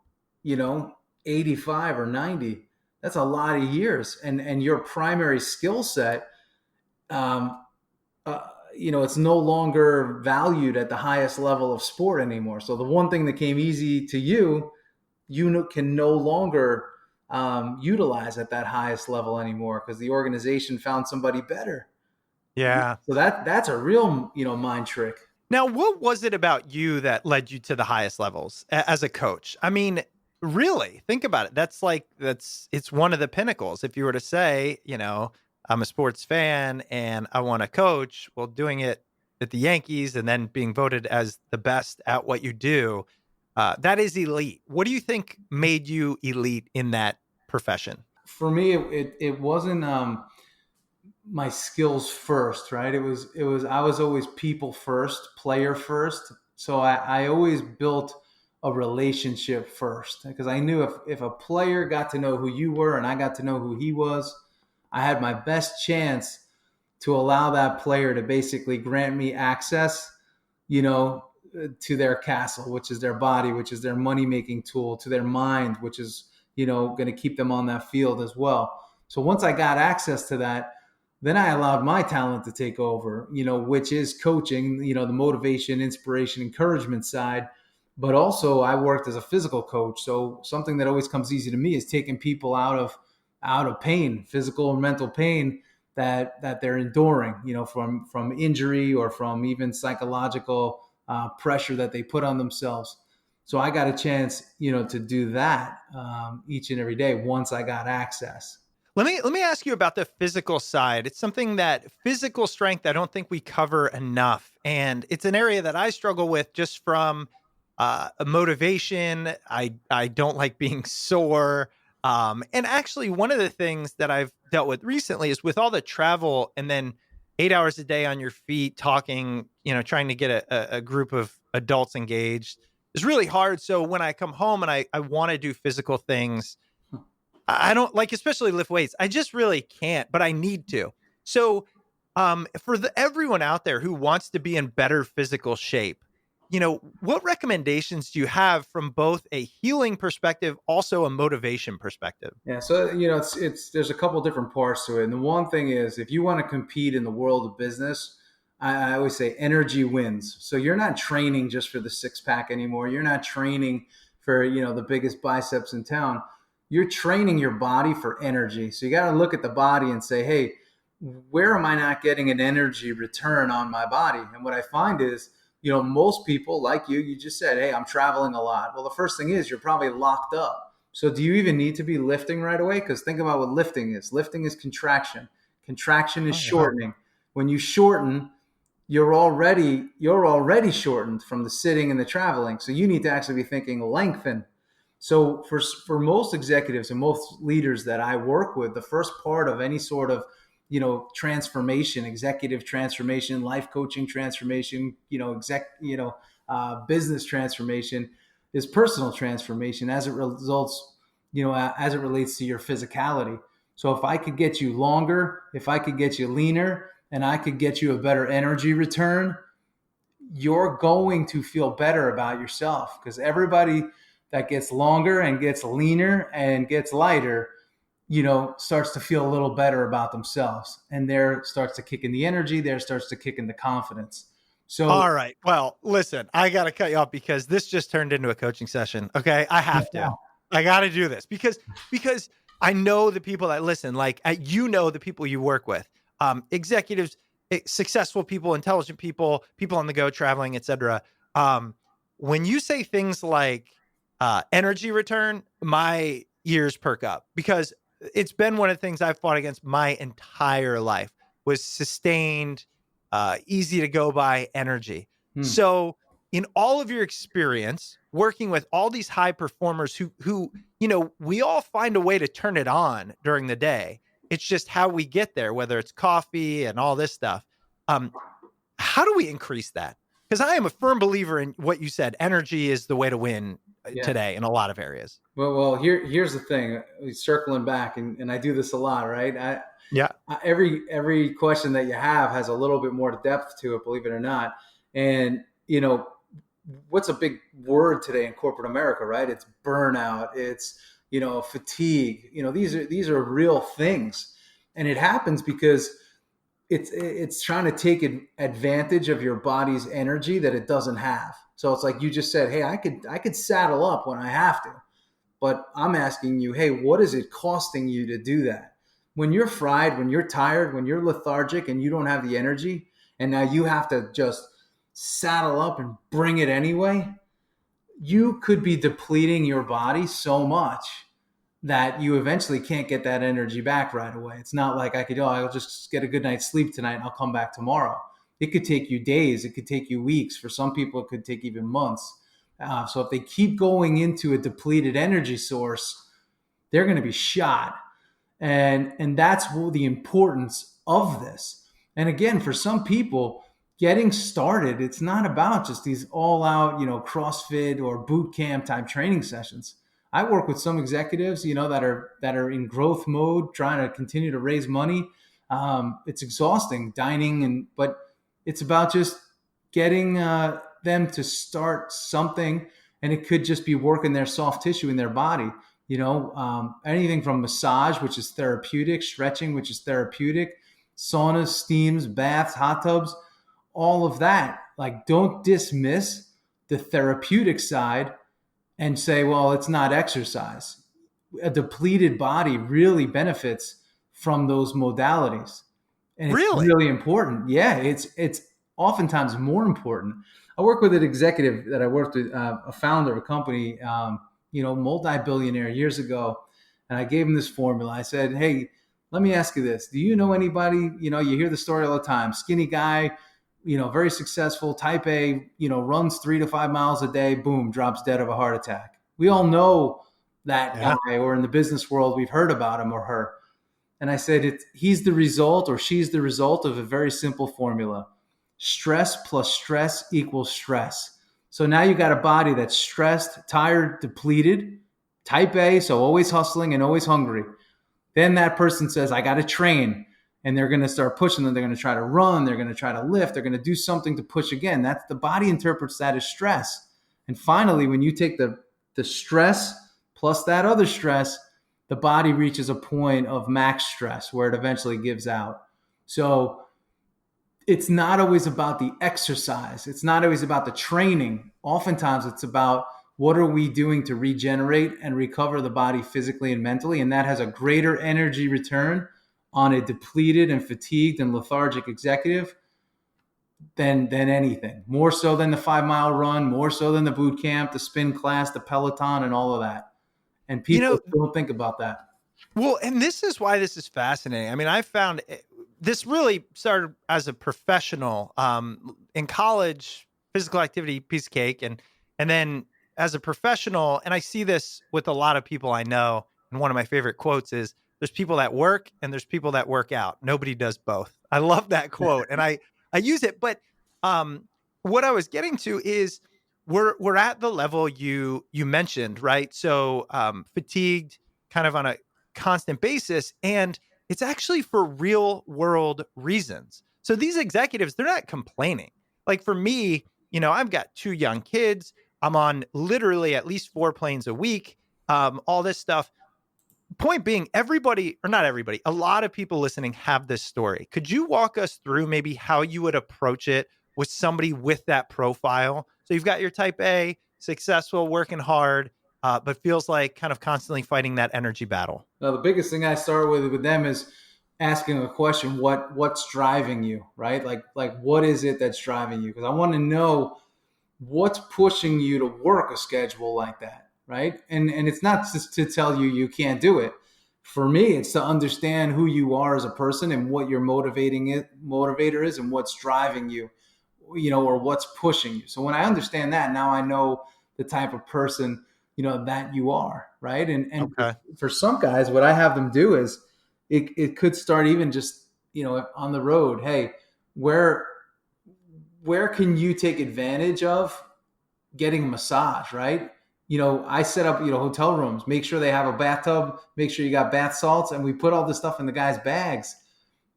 85 or 90? That's a lot of years. And your primary skill set, it's no longer valued at the highest level of sport anymore. So the one thing that came easy to you, can no longer utilize at that highest level anymore because the organization found somebody better. Yeah. So that's a real, mind trick. Now, what was it about you that led you to the highest levels as a coach? I mean, really, think about it. It's one of the pinnacles. If you were to say, I'm a sports fan and I want to coach, well, doing it at the Yankees and then being voted as the best at what you do, that is elite. What do you think made you elite in that profession? For me, it wasn't my skills first, right? I was always people first, player first. So I always built a relationship first because I knew if a player got to know who you were and I got to know who he was, I had my best chance to allow that player to basically grant me access, to their castle, which is their body, which is their money-making tool, to their mind, which is, going to keep them on that field as well. So once I got access to that, then I allowed my talent to take over, which is coaching, the motivation, inspiration, encouragement side. But also I worked as a physical coach. So something that always comes easy to me is taking people out of pain, physical or mental pain that they're enduring, from injury or from even psychological pressure that they put on themselves. So I got a chance, to do that each and every day once I got access. Let me ask you about the physical side. It's something that physical strength, I don't think we cover enough. And it's an area that I struggle with just from motivation. I don't like being sore. And actually, one of the things that I've dealt with recently is with all the travel and then 8 hours a day on your feet talking, trying to get a group of adults engaged is really hard. So when I come home and I want to do physical things, I don't like, especially lift weights. I just really can't, but I need to. So for everyone out there who wants to be in better physical shape, what recommendations do you have from both a healing perspective, also a motivation perspective? Yeah. So, there's a couple different parts to it. And the one thing is, if you want to compete in the world of business, I always say energy wins. So you're not training just for the six pack anymore. You're not training for, the biggest biceps in town. You're training your body for energy. So you got to look at the body and say, hey, where am I not getting an energy return on my body? And what I find is, most people like you just said, hey, I'm traveling a lot. Well, the first thing is you're probably locked up. So do you even need to be lifting right away? Because think about what lifting is. Lifting is contraction. Contraction is shortening. When you shorten, you're already shortened from the sitting and the traveling. So you need to actually be thinking lengthen. So for most executives and most leaders that I work with, the first part of any sort of, transformation, executive transformation, life coaching transformation, business transformation is personal transformation as it results, as it relates to your physicality. So if I could get you longer, if I could get you leaner, and I could get you a better energy return, you're going to feel better about yourself, because everybody that gets longer and gets leaner and gets lighter, starts to feel a little better about themselves. And there starts to kick in the energy, there starts to kick in the confidence. So, all right. Well, listen, I got to cut you off because this just turned into a coaching session. Okay. I have to. I got to do this because I know the people that listen, like the people you work with, executives, successful people, intelligent people, people on the go, traveling, etc. When you say things like energy return, my ears perk up because it's been one of the things I've fought against my entire life was sustained, easy to go by energy. So in all of your experience working with all these high performers who, we all find a way to turn it on during the day. It's just how we get there, whether it's coffee and all this stuff. How do we increase that? Because I am a firm believer in what you said. Energy is the way to win today in a lot of areas. Well, here's the thing. Circling back, and I do this a lot, right? Every question that you have has a little bit more depth to it, believe it or not. And what's a big word today in corporate America, right? It's burnout. It's fatigue. These are real things, and it happens because it's trying to take advantage of your body's energy that it doesn't have. So it's like you just said, hey, I could saddle up when I have to, but I'm asking you, hey, what is it costing you to do that? When you're fried, when you're tired, when you're lethargic and you don't have the energy, and now you have to just saddle up and bring it anyway, you could be depleting your body so much that you eventually can't get that energy back right away. It's not like I'll just get a good night's sleep tonight and I'll come back tomorrow. It could take you days. It could take you weeks. For some people, it could take even months. So if they keep going into a depleted energy source, they're going to be shot. And that's the importance of this. And again, for some people, getting started, it's not about just these all out, CrossFit or boot camp type training sessions. I work with some executives, that are in growth mode, trying to continue to raise money. It's exhausting dining, but it's about just getting them to start something, and it could just be working their soft tissue in their body. Anything from massage, which is therapeutic, stretching, which is therapeutic, saunas, steams, baths, hot tubs, all of that. Like, don't dismiss the therapeutic side and say, well, it's not exercise. A depleted body really benefits from those modalities. And it's really important. Yeah, it's oftentimes more important. I work with an executive that I worked with, a founder of a company, multi-billionaire years ago. And I gave him this formula. I said, hey, let me ask you this. Do you know anybody, you hear the story all the time, skinny guy, very successful, type A, runs 3 to 5 miles a day, boom, drops dead of a heart attack. We all know that guy, or in the business world, we've heard about him or her. And I said, he's the result, or she's the result of a very simple formula. Stress plus stress equals stress. So now you got a body that's stressed, tired, depleted, type A, so always hustling and always hungry. Then that person says, I got to train. And they're going to start pushing them. They're going to try to run. They're going to try to lift. They're going to do something to push again. That's the body interprets that as stress. And finally, when you take the stress plus that other stress, the body reaches a point of max stress where it eventually gives out. So it's not always about the exercise. It's not always about the training. Oftentimes it's about what are we doing to regenerate and recover the body physically and mentally. And that has a greater energy return on a depleted and fatigued and lethargic executive than anything. More so than the 5-mile run, more so than the boot camp, the spin class, the Peloton, and all of that. And people don't think about that. Well, and this is why this is fascinating. I mean, I found this really started as a professional in college, physical activity, piece of cake. And then as a professional, and I see this with a lot of people I know. And one of my favorite quotes is, there's people that work and there's people that work out. Nobody does both. I love that quote. And I use it. But what I was getting to is we're at the level you mentioned, right? So fatigued kind of on a constant basis. And it's actually for real world reasons. So these executives, they're not complaining. Like for me, I've got 2 young kids. I'm on literally at least 4 planes a week, all this stuff. Point being, everybody, or not everybody, a lot of people listening have this story. Could you walk us through maybe how you would approach it with somebody with that profile? So you've got your type A, successful, working hard, but feels like kind of constantly fighting that energy battle? Now, the biggest thing I start with them is asking a question: what's driving you, right? Like what is it that's driving you? Because I want to know what's pushing you to work a schedule like that, right? And it's not just to tell you can't do it. For me, it's to understand who you are as a person and what your motivator is and what's driving you, or what's pushing you. So when I understand that, now I know the type of person, that you are, right? And Okay. for some guys, what I have them do is it could start even just, on the road. Hey, where can you take advantage of getting a massage, right? I set up, hotel rooms, make sure they have a bathtub, make sure you got bath salts, and we put all this stuff in the guys' bags.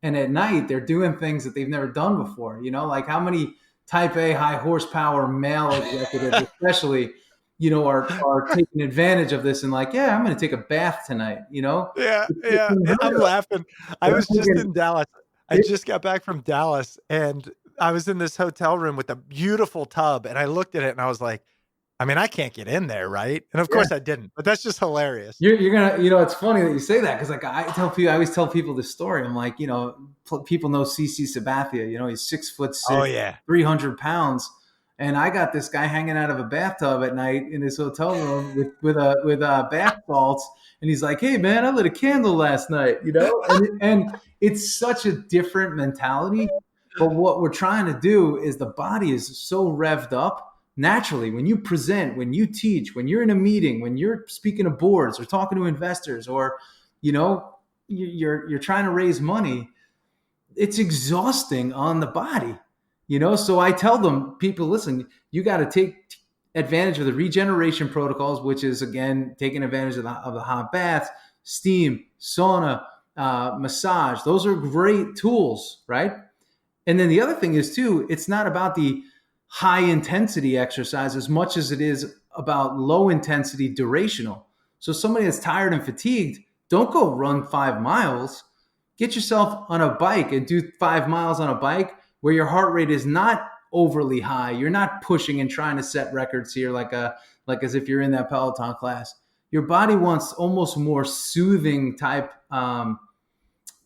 And at night, they're doing things that they've never done before. Like how many type A high horsepower male executives, especially, are taking advantage of this and like, yeah, I'm going to take a bath tonight, Yeah. I'm laughing. I was just in Dallas. I just got back from Dallas, and I was in this hotel room with a beautiful tub, and I looked at it and I was like, I mean, I can't get in there, right? And of course I didn't, but that's just hilarious. You're gonna, it's funny that you say that, because like I always tell people this story. I'm like, people know CC Sabathia. He's 6'6". Oh yeah, 300 pounds, and I got this guy hanging out of a bathtub at night in his hotel room with bath salts, and he's like, "Hey man, I lit a candle last night," and it's such a different mentality. But what we're trying to do is the body is so revved up. Naturally, when you present, when you teach, when you're in a meeting, when you're speaking to boards or talking to investors, or you're trying to raise money, it's exhausting on the body. So I tell them, people, listen, you got to take advantage of the regeneration protocols, which is again taking advantage of the hot baths, steam, sauna, massage. Those are great tools, right? And then the other thing is too, it's not about the high intensity exercise as much as it is about low intensity durational. So somebody that's tired and fatigued, don't go run 5 miles. Get yourself on a bike and do 5 miles on a bike where your heart rate is not overly high. You're not pushing and trying to set records here like as if you're in that Peloton class. Your body wants almost more soothing type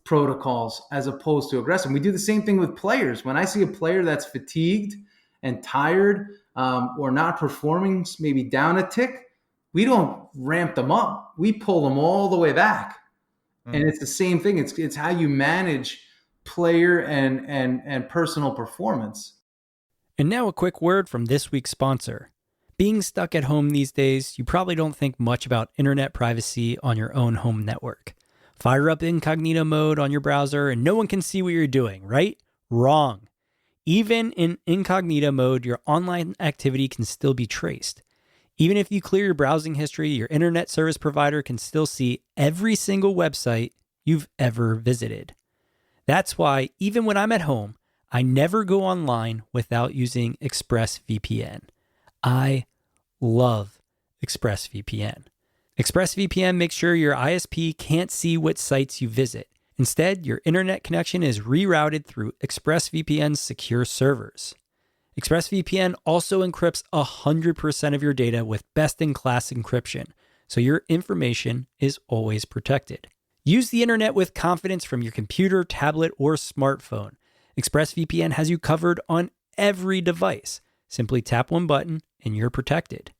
protocols as opposed to aggressive. We do the same thing with players. When I see a player that's fatigued and tired, or not performing, maybe down a tick, we don't ramp them up. We pull them all the way back. And it's the same thing. It's how you manage player and personal performance. And now a quick word from this week's sponsor. Being stuck at home these days, you probably don't think much about internet privacy on your own home network. Fire up incognito mode on your browser and no one can see what you're doing, right? Wrong. Even in incognito mode, your online activity can still be traced. Even if you clear your browsing history, your internet service provider can still see every single website you've ever visited. That's why, even when I'm at home, I never go online without using ExpressVPN. I love ExpressVPN. ExpressVPN makes sure your ISP can't see what sites you visit. Instead, your internet connection is rerouted through ExpressVPN's secure servers. ExpressVPN also encrypts 100% of your data with best-in-class encryption, so your information is always protected. Use the internet with confidence from your computer, tablet, or smartphone. ExpressVPN has you covered on every device. Simply tap one button and you're protected.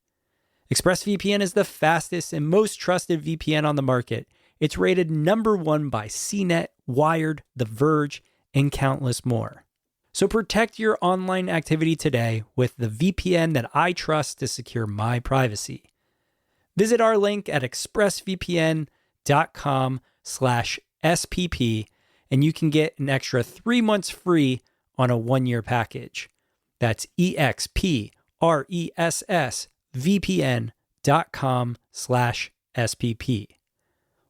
ExpressVPN is the fastest and most trusted VPN on the market. It's rated #1 by CNET, Wired, The Verge, and countless more. So protect your online activity today with the VPN that I trust to secure my privacy. Visit our link at expressvpn.com/SPP and you can get an extra 3 months free on a 1-year package. That's expressvpn.com/SPP.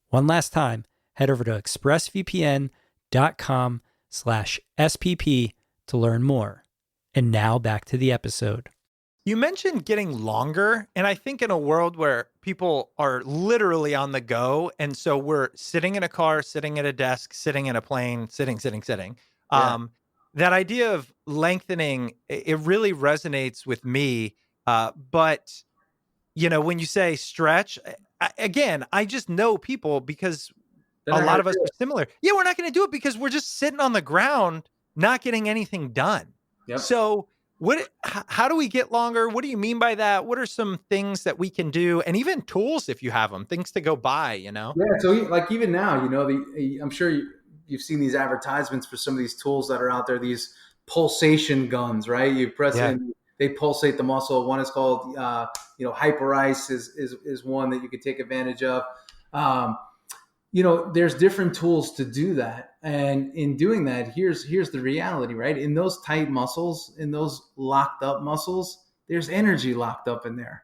One last time, head over to expressvpn.com/SPP to learn more. And now back to the episode. You mentioned getting longer, and I think in a world where people are literally on the go, and so we're sitting in a car, sitting at a desk, sitting in a plane, sitting. Yeah. That idea of lengthening, it really resonates with me. But when you say stretch, again, I just know people because They're a not lot gonna of us do are it. similar. Yeah, we're not going to do it because we're just sitting on the ground, not getting anything done. Yep. So how do we get longer? What do you mean by that? What are some things that we can do? And even tools, if you have them, things to go buy, Yeah. So like even now, I'm sure you've seen these advertisements for some of these tools that are out there, these pulsation guns, right? You press it Yeah. and they pulsate the muscle. One is called, Hyper Ice is one that you could take advantage of. Um, there's different tools to do that. And in doing that, here's the reality, right? In those tight muscles, in those locked up muscles, there's energy locked up in there.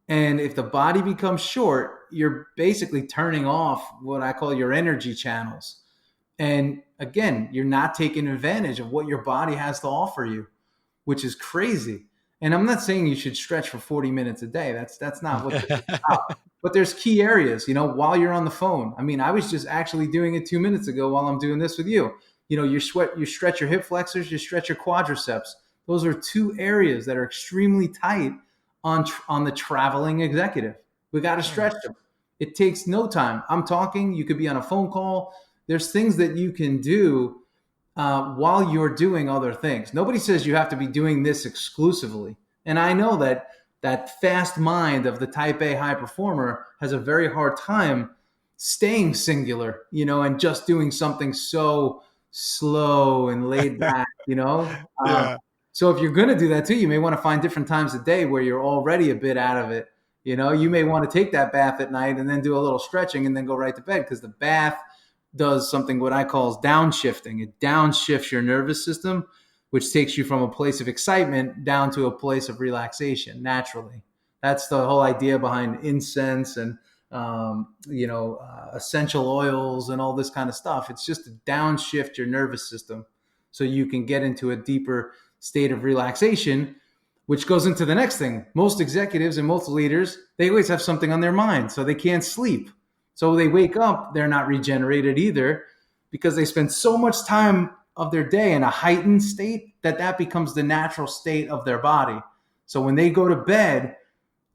And if the body becomes short, you're basically turning off what I call your energy channels. And again, you're not taking advantage of what your body has to offer you, which is crazy. And I'm not saying you should stretch for 40 minutes a day. That's not what this is about. But there's key areas, while you're on the phone. I mean, I was just actually doing it 2 minutes ago while I'm doing this with you. You stretch your hip flexors, you stretch your quadriceps. Those are two areas that are extremely tight on the traveling executive. We got to stretch them. It takes no time. I'm talking, you could be on a phone call. There's things that you can do while you're doing other things. Nobody says you have to be doing this exclusively. And I know that fast mind of the type A high performer has a very hard time staying singular, and just doing something so slow and laid back, Yeah. So if you're going to do that too, you may want to find different times of day where you're already a bit out of it. You may want to take that bath at night and then do a little stretching and then go right to bed, because the bath does something what I call is downshifting. It downshifts your nervous system, which takes you from a place of excitement down to a place of relaxation naturally. That's the whole idea behind incense and essential oils and all this kind of stuff. It's just to downshift your nervous system so you can get into a deeper state of relaxation, which goes into the next thing. Most executives and most leaders, they always have something on their mind, so they can't sleep. So they wake up, they're not regenerated either, because they spend so much time of their day in a heightened state that becomes the natural state of their body. So when they go to bed,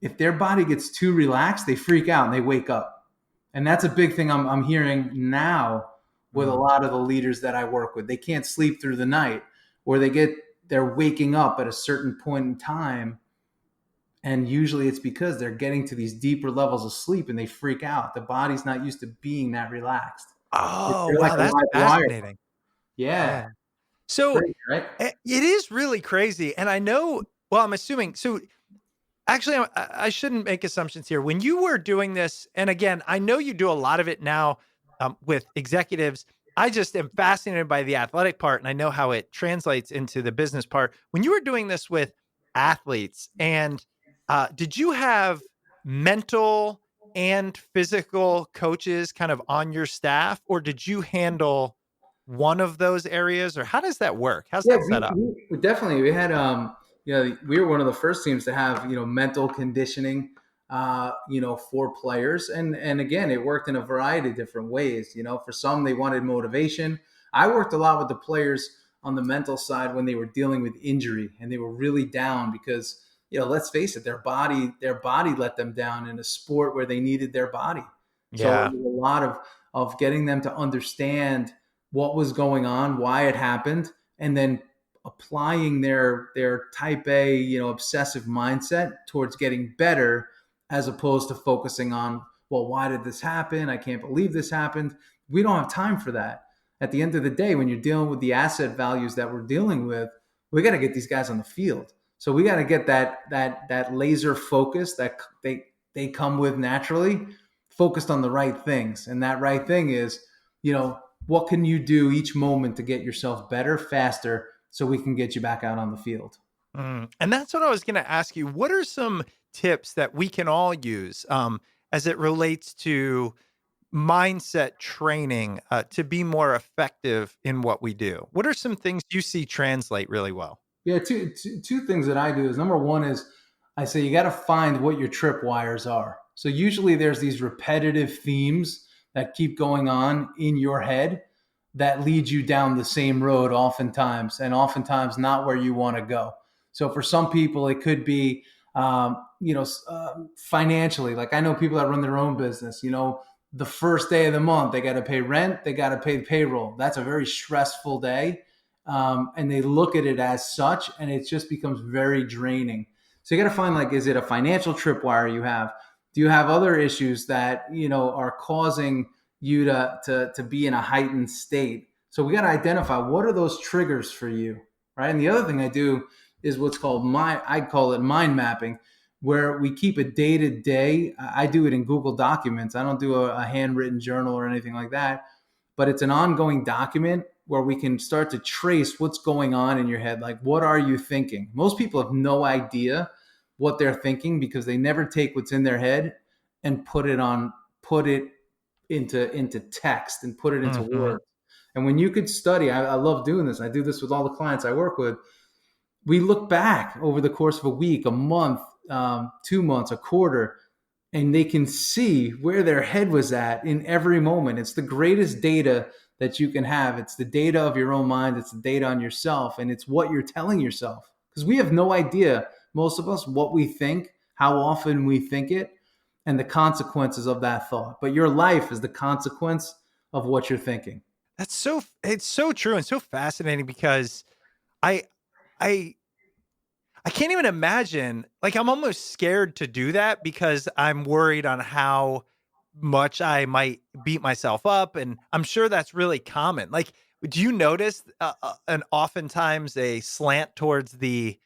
if their body gets too relaxed, they freak out and they wake up. And that's a big thing I'm hearing now with a lot of the leaders that I work with. They can't sleep through the night, or they're waking up at a certain point in time. And usually it's because they're getting to these deeper levels of sleep and they freak out. The body's not used to being that relaxed. Oh, They're wow. like a That's live wire. fascinating. Yeah. So Crazy, right? it is really crazy. And I know, well, I'm assuming, so actually, I shouldn't make assumptions here. When you were doing this, and again, I know you do a lot of it now with executives. I just am fascinated by the athletic part, and I know how it translates into the business part. When you were doing this with athletes, and did you have mental and physical coaches kind of on your staff, or did you handle one of those areas, or how does that work? How's that set up? We definitely, we had, we were one of the first teams to have, mental conditioning, for players. And again, it worked in a variety of different ways. For some, they wanted motivation. I worked a lot with the players on the mental side when they were dealing with injury and they were really down because, let's face it, their body let them down in a sport where they needed their body. So Yeah. it was a lot of getting them to understand what was going on, why it happened, and then applying their type A, obsessive mindset towards getting better, as opposed to focusing on, well, why did this happen? I can't believe this happened. We don't have time for that. At the end of the day, when you're dealing with the asset values that we're dealing with, we got to get these guys on the field. So we got to get that laser focus that they come with naturally, focused on the right things. And that right thing is, what can you do each moment to get yourself better, faster, so we can get you back out on the field? And that's what I was going to ask you. What are some tips that we can all use as it relates to mindset training to be more effective in what we do? What are some things you see translate really well? Yeah, two things that I do is, number one is I say you got to find what your tripwires are. So usually there's these repetitive themes that keep going on in your head that lead you down the same road oftentimes, and oftentimes not where you want to go. So for some people, it could be, financially. Like I know people that run their own business, the first day of the month, they got to pay rent, they got to pay payroll. That's a very stressful day. And they look at it as such, and it just becomes very draining. So you got to find, like, is it a financial tripwire you have? Do you have other issues that, are causing you to be in a heightened state? So we got to identify what are those triggers for you, right? And the other thing I do is what's called I call it mind mapping, where we keep a day-to-day. I do it in Google Documents. I don't do a handwritten journal or anything like that, but it's an ongoing document where we can start to trace what's going on in your head. Like, what are you thinking? Most people have no idea what they're thinking because they never take what's in their head and put it into text and put it into words. And when you could study, I love doing this. I do this with all the clients I work with. We look back over the course of a week, a month, 2 months, a quarter, and they can see where their head was at in every moment. It's the greatest data that you can have. It's the data of your own mind. It's the data on yourself, and it's what you're telling yourself. Because we have no idea, most of us, what we think, how often we think it, and the consequences of that thought. But your life is the consequence of what you're thinking. It's so true and so fascinating because I can't even imagine, like, I'm almost scared to do that because I'm worried on how much I might beat myself up. And I'm sure that's really common. Like, do you notice an oftentimes a slant towards I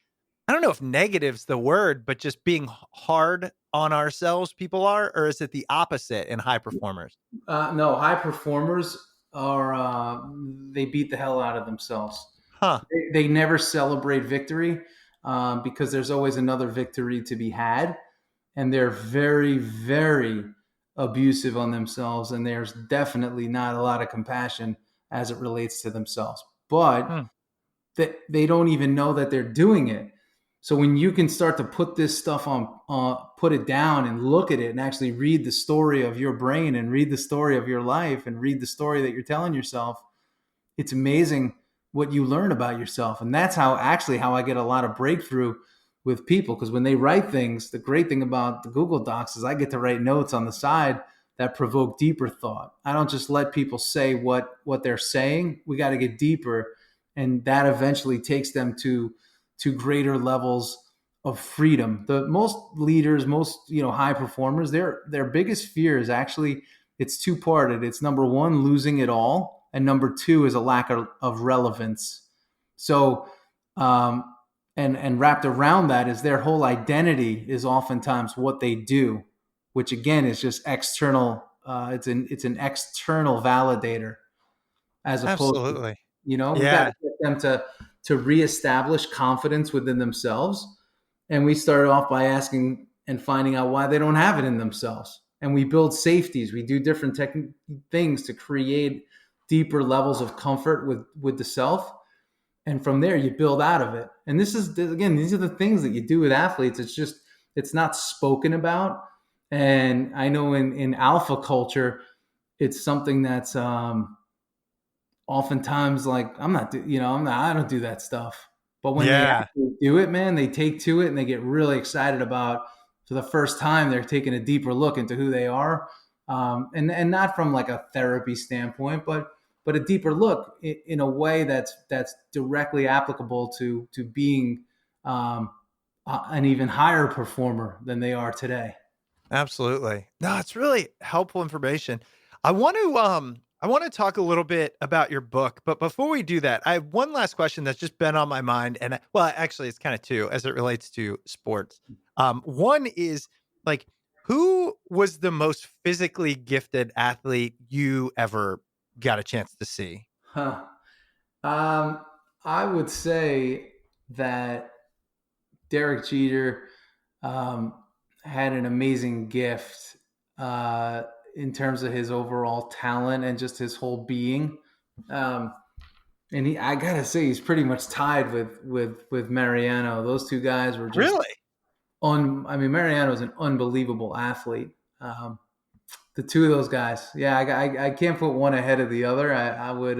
don't know if negative's the word, but just being hard on ourselves people are, or is it the opposite in high performers? No, high performers they beat the hell out of themselves. Huh. They never celebrate victory because there's always another victory to be had. And they're very, very abusive on themselves. And there's definitely not a lot of compassion as it relates to themselves. But they don't even know that they're doing it. So when you can start to put this stuff put it down and look at it and actually read the story of your brain and read the story of your life and read the story that you're telling yourself, it's amazing what you learn about yourself. And that's how I get a lot of breakthrough with people. Because when they write things, the great thing about the Google Docs is I get to write notes on the side that provoke deeper thought. I don't just let people say what they're saying. We got to get deeper. And that eventually takes them to greater levels of freedom. The most leaders, most high performers, their biggest fear is actually, it's two-parted. It's number one, losing it all, and number two is a lack of relevance. So and wrapped around that is their whole identity is oftentimes what they do, which again is just external. It's an external validator as opposed Absolutely. we got to get them to reestablish confidence within themselves. And we started off by asking and finding out why they don't have it in themselves. And we build safeties. We do different things to create deeper levels of comfort with the self. And from there, you build out of it. And these are the things that you do with athletes. It's not spoken about. And I know in alpha culture, it's something that's, oftentimes like I don't do that stuff. But when they actually do it, man, they take to it and they get really excited about, for the first time, they're taking a deeper look into who they are. And not from like a therapy standpoint, but a deeper look in a way that's directly applicable to being an even higher performer than they are today. Absolutely. No, it's really helpful information. I want to talk a little bit about your book, but before we do that, I have one last question that's just been on my mind. And actually it's kind of two as it relates to sports. One is, like, who was the most physically gifted athlete you ever got a chance to see? I would say that Derek Jeter had an amazing gift in terms of his overall talent and just his whole being. And I gotta say, he's pretty much tied with Mariano. Those two guys were just really. Mariano is an unbelievable athlete. The two of those guys, I can't put one ahead of the other. I would,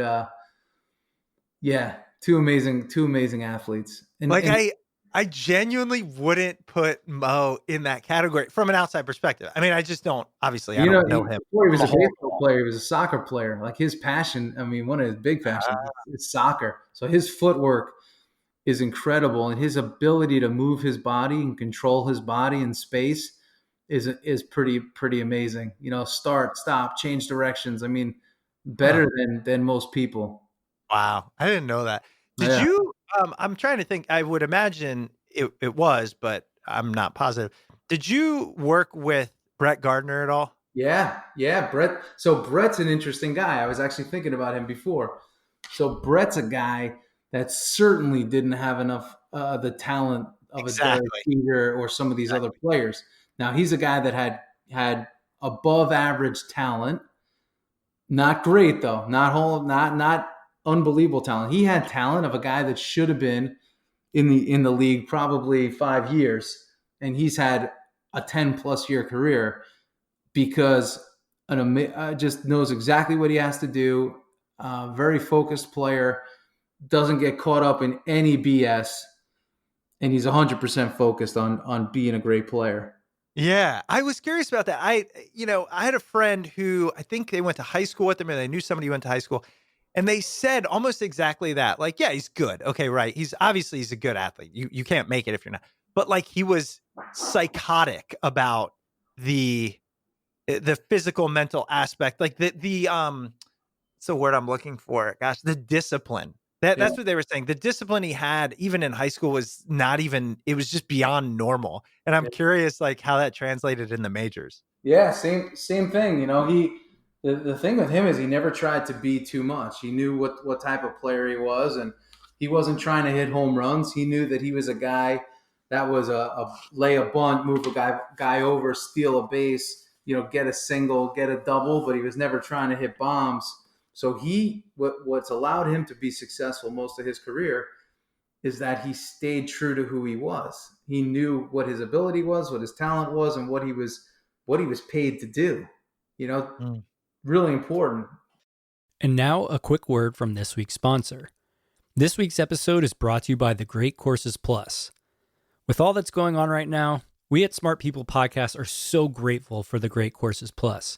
two amazing athletes. And I genuinely wouldn't put Mo in that category from an outside perspective. I mean, I just don't. Obviously, I don't know him. Before he was a baseball player, he was a soccer player. Like his passion, I mean, one of his big passions is soccer. So his footwork is incredible, and his ability to move his body and control his body in space is pretty amazing. Start, stop, change directions. I mean, better than most people. Wow, I didn't know that. Did you? I'm trying to think. I would imagine it was, but I'm not positive. Did you work with Brett Gardner at all? Yeah, Brett. So Brett's an interesting guy. I was actually thinking about him before. So Brett's a guy that certainly didn't have enough the talent of a Derek Jeter or some of these other players. Now he's a guy that had above average talent. Not great though. Not unbelievable talent. He had talent of a guy that should have been in the league probably 5 years, and he's had a 10+ year career because just knows exactly what he has to do. Very focused player, doesn't get caught up in any BS, and he's 100% focused on being a great player. Yeah, I was curious about that. I had a friend who I think they went to high school with him, and they knew somebody who went to high school. And they said almost exactly that. Like, yeah, he's good. Okay, right. He's a good athlete. You can't make it if you're not. But like he was psychotic about the physical, mental aspect. Like the it's the word I'm looking for. Gosh, the discipline. That's what they were saying. The discipline he had even in high school was not even, it was just beyond normal. And I'm curious like how that translated in the majors. Yeah, same thing. The thing with him is he never tried to be too much. He knew what type of player he was, and he wasn't trying to hit home runs. He knew that he was a guy that was a lay a bunt, move a guy over, steal a base, get a single, get a double, but he was never trying to hit bombs. So what's allowed him to be successful most of his career is that he stayed true to who he was. He knew what his ability was, what his talent was, and what he was paid to do. Really important. And now a quick word from this week's sponsor. This week's episode is brought to you by the Great Courses Plus. With all that's going on right now, we at Smart People Podcast are so grateful for the Great Courses Plus.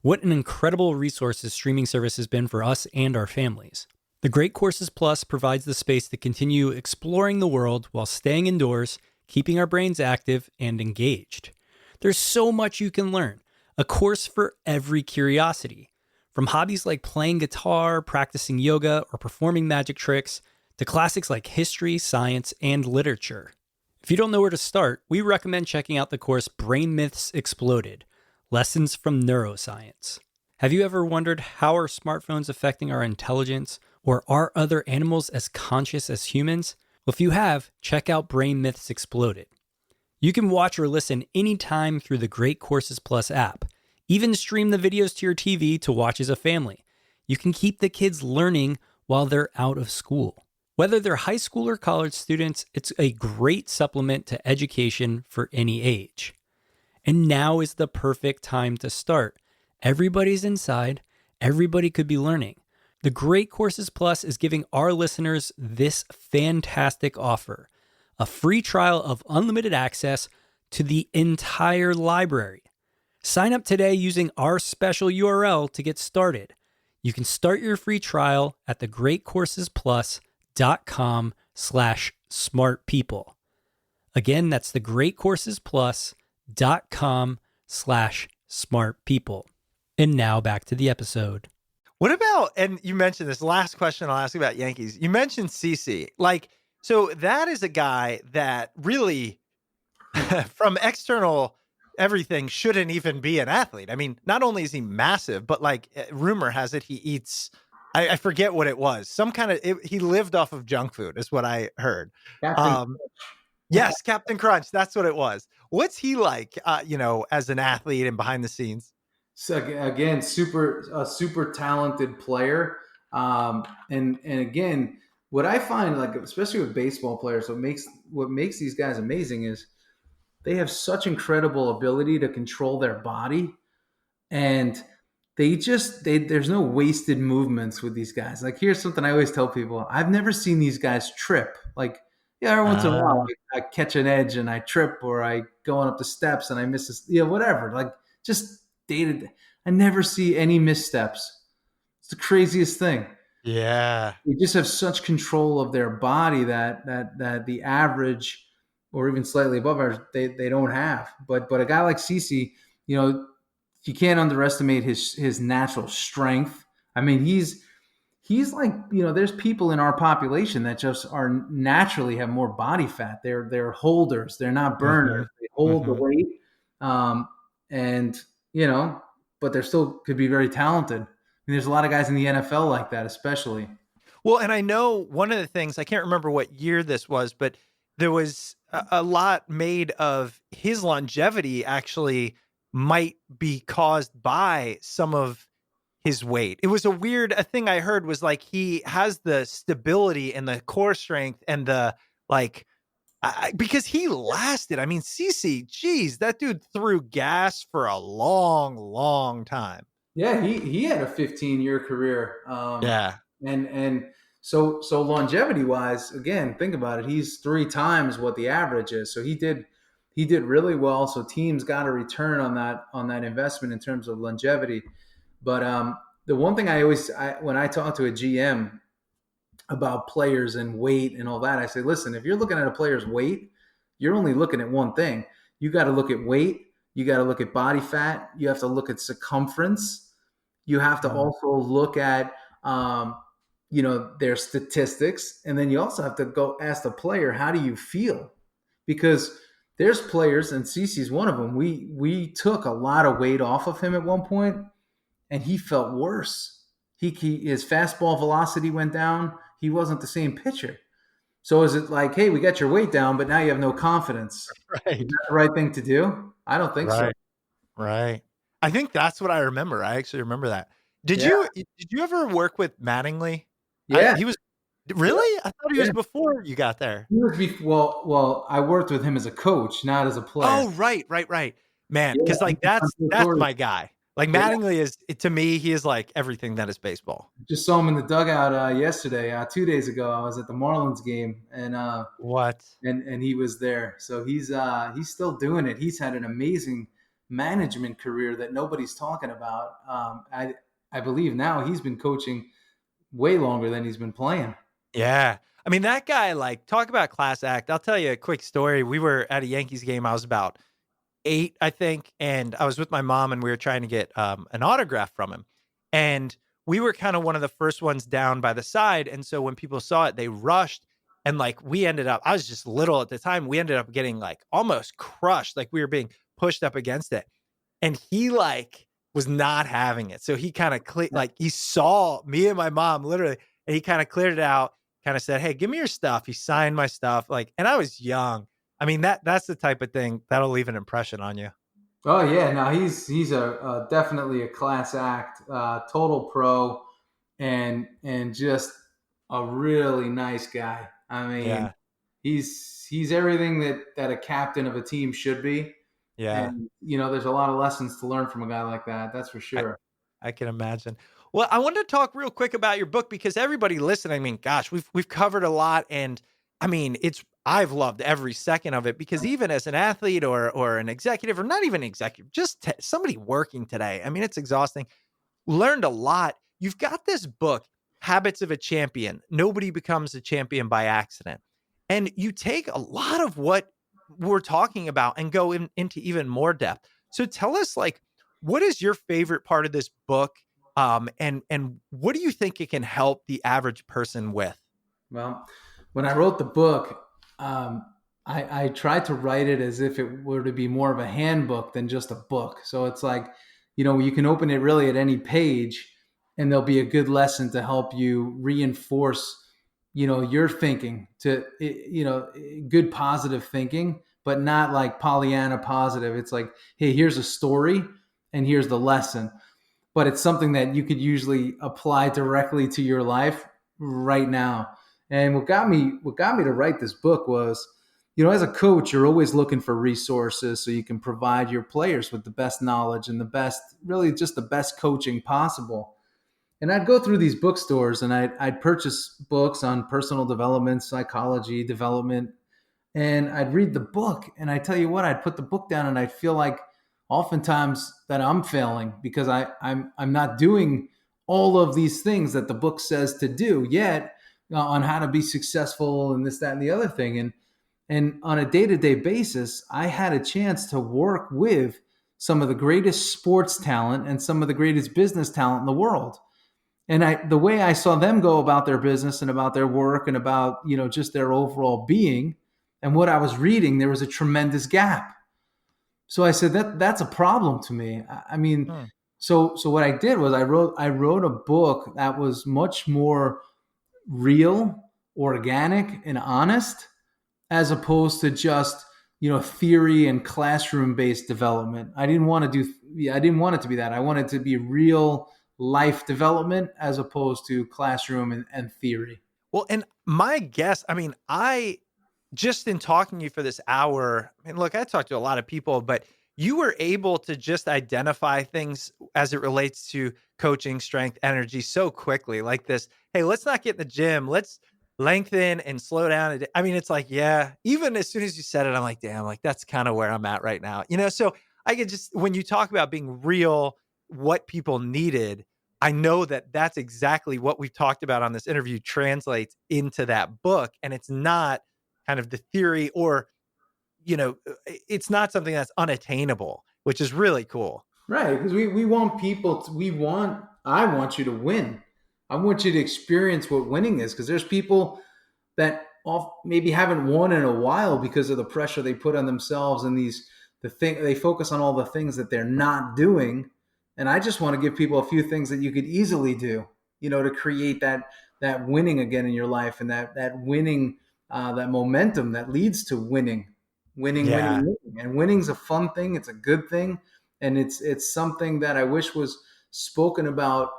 What an incredible resource this streaming service has been for us and our families. The Great Courses Plus provides the space to continue exploring the world while staying indoors, keeping our brains active and engaged. There's so much you can learn. A course for every curiosity, from hobbies like playing guitar, practicing yoga, or performing magic tricks, to classics like history, science, and literature. If you don't know where to start, we recommend checking out the course Brain Myths Exploded, Lessons from Neuroscience. Have you ever wondered how are smartphones affecting our intelligence, or are other animals as conscious as humans? Well, if you have, check out Brain Myths Exploded. You can watch or listen anytime through the Great Courses Plus app. Even stream the videos to your TV to watch as a family. You can keep the kids learning while they're out of school. Whether they're high school or college students, it's a great supplement to education for any age. And now is the perfect time to start. Everybody's inside. Everybody could be learning. The Great Courses Plus is giving our listeners this fantastic offer. A free trial of unlimited access to the entire library. Sign up today using our special URL to get started. You can start your free trial at thegreatcoursesplus.com/smartpeople. Again, that's thegreatcoursesplus.com/smartpeople. And now back to the episode. What about, and you mentioned this last question I'll ask you about Yankees. You mentioned CeCe. So that is a guy that really, from external everything, shouldn't even be an athlete. I mean, not only is he massive, but rumor has it he eats, I forget what it was. Some kind of, he lived off of junk food is what I heard. Yes, Captain Crunch. That's what it was. What's he like, as an athlete and behind the scenes? So again, super talented player. And again, what I find, especially with baseball players, what makes these guys amazing is they have such incredible ability to control their body, and there's no wasted movements with these guys. Here's something I always tell people: I've never seen these guys trip. Yeah, every once in a while, Ah. I catch an edge and I trip, or I going up the steps and I miss this, whatever. Like just day to day. I never see any missteps. It's the craziest thing. Yeah. They just have such control of their body that the average or even slightly above average they don't have. But a guy like CC, you can't underestimate his natural strength. I mean, he's like, there's people in our population that just are naturally have more body fat. They're holders. They're not burners. Mhm. They hold the Mhm. weight, um, and but they're still could be very talented. I mean, there's a lot of guys in the NFL like that, especially. Well, and I know one of the things, I can't remember what year this was, but there was a lot made of his longevity actually might be caused by some of his weight. It was a thing I heard was like he has the stability and the core strength and the like because he lasted. I mean, CC, geez, that dude threw gas for a long, long time. Yeah, he had a 15-year career. Yeah. And so longevity wise, again, think about it. He's 3 times what the average is. So he did really well. So teams got a return on that investment in terms of longevity. But the one thing when I talk to a GM about players and weight and all that, I say, listen, if you're looking at a player's weight, you're only looking at one thing. You got to look at weight. You got to look at body fat. You have to look at circumference. You have to also look at their statistics, and then you also have to go ask the player, how do you feel? Because there's players, and Cece's one of them. We took a lot of weight off of him at one point, and he felt worse. His fastball velocity went down. He wasn't the same pitcher. So is it like, hey, we got your weight down, but now you have no confidence? Is Right. that the right thing to do? I don't think so. Right. Right. I think that's what I remember. I actually remember that. Did Yeah. you ever work with Mattingly? Yeah. He was really? I thought he was Yeah. before you got there. He was well, I worked with him as a coach, not as a player. Oh, right. Man, Yeah, because like that's my guy. Like Yeah. Mattingly is to me, he is like everything that is baseball. Just saw him in the dugout yesterday. 2 days ago, I was at the Marlins game, and What? and he was there. So he's still doing it. He's had an amazing management career that nobody's talking about. I believe now he's been coaching way longer than he's been playing. Yeah. I mean, that guy, like, talk about class act. I'll tell you a quick story. We were at a Yankees game. I was about 8, I think, and I was with my mom, and we were trying to get an autograph from him. And we were kind of one of the first ones down by the side. And so when people saw it, they rushed. And like we ended up, I was just little at the time. We ended up getting like almost crushed. Like we were being pushed up against it. And he like was not having it. So he kind of like he saw me and my mom literally, and he kind of cleared it out, kind of said, "Hey, give me your stuff." He signed my stuff. Like, and I was young. I mean, that's the type of thing that'll leave an impression on you. Oh yeah, no, he's a definitely a class act, total pro, and just a really nice guy. I mean, Yeah. he's everything that a captain of a team should be. Yeah. And there's a lot of lessons to learn from a guy like that. That's for sure. I can imagine. Well, I wanted to talk real quick about your book because everybody listening, I mean, gosh, we've covered a lot, and I mean, I've loved every second of it because even as an athlete or an executive, or not even executive, just somebody working today, I mean, it's exhausting. Learned a lot. You've got this book, Habits of a Champion. Nobody becomes a champion by accident. And you take a lot of what we're talking about and go into even more depth. So tell us, like, what is your favorite part of this book? And what do you think it can help the average person with? Well, when I wrote the book, I tried to write it as if it were to be more of a handbook than just a book. So it's like, you can open it really at any page, and there'll be a good lesson to help you reinforce, your thinking to, good positive thinking, but not like Pollyanna positive. It's like, hey, here's a story and here's the lesson. But it's something that you could usually apply directly to your life right now. And what got me to write this book was, as a coach, you're always looking for resources so you can provide your players with the best knowledge and really just the best coaching possible. And I'd go through these bookstores and I'd purchase books on personal development, psychology, development, and I'd read the book. And I tell you what, I'd put the book down and I'd feel like oftentimes that I'm failing because I'm not doing all of these things that the book says to do yet on how to be successful and this, that, and the other thing. And on a day-to-day basis, I had a chance to work with some of the greatest sports talent and some of the greatest business talent in the world. And the way I saw them go about their business and about their work and about, just their overall being and what I was reading, there was a tremendous gap. So I said that's a problem to me. I mean, so what I did was I wrote a book that was much more real, organic, and honest, as opposed to just theory and classroom based development. I didn't want it to be that. I wanted it to be real life development as opposed to classroom and theory. Well, and my guess, I mean, just in talking to you for this hour, I mean, look, I talked to a lot of people, but you were able to just identify things as it relates to coaching, strength, energy so quickly, like this. Hey, let's not get in the gym. Let's lengthen and slow down. I mean, it's like, yeah, even as soon as you said it, I'm like, damn, like that's kind of where I'm at right now. So I could just, when you talk about being real, what people needed, I know that that's exactly what we've talked about on this interview translates into that book. And it's not kind of the theory or, it's not something that's unattainable, which is really cool. Right. Because we want people I want you to win. I want you to experience what winning is, because there's people that maybe haven't won in a while because of the pressure they put on themselves and they focus on all the things that they're not doing. And I just want to give people a few things that you could easily do, to create that winning again in your life, and that winning, that momentum that leads to winning. Winning. And winning's a fun thing. It's a good thing. And it's something that I wish was spoken about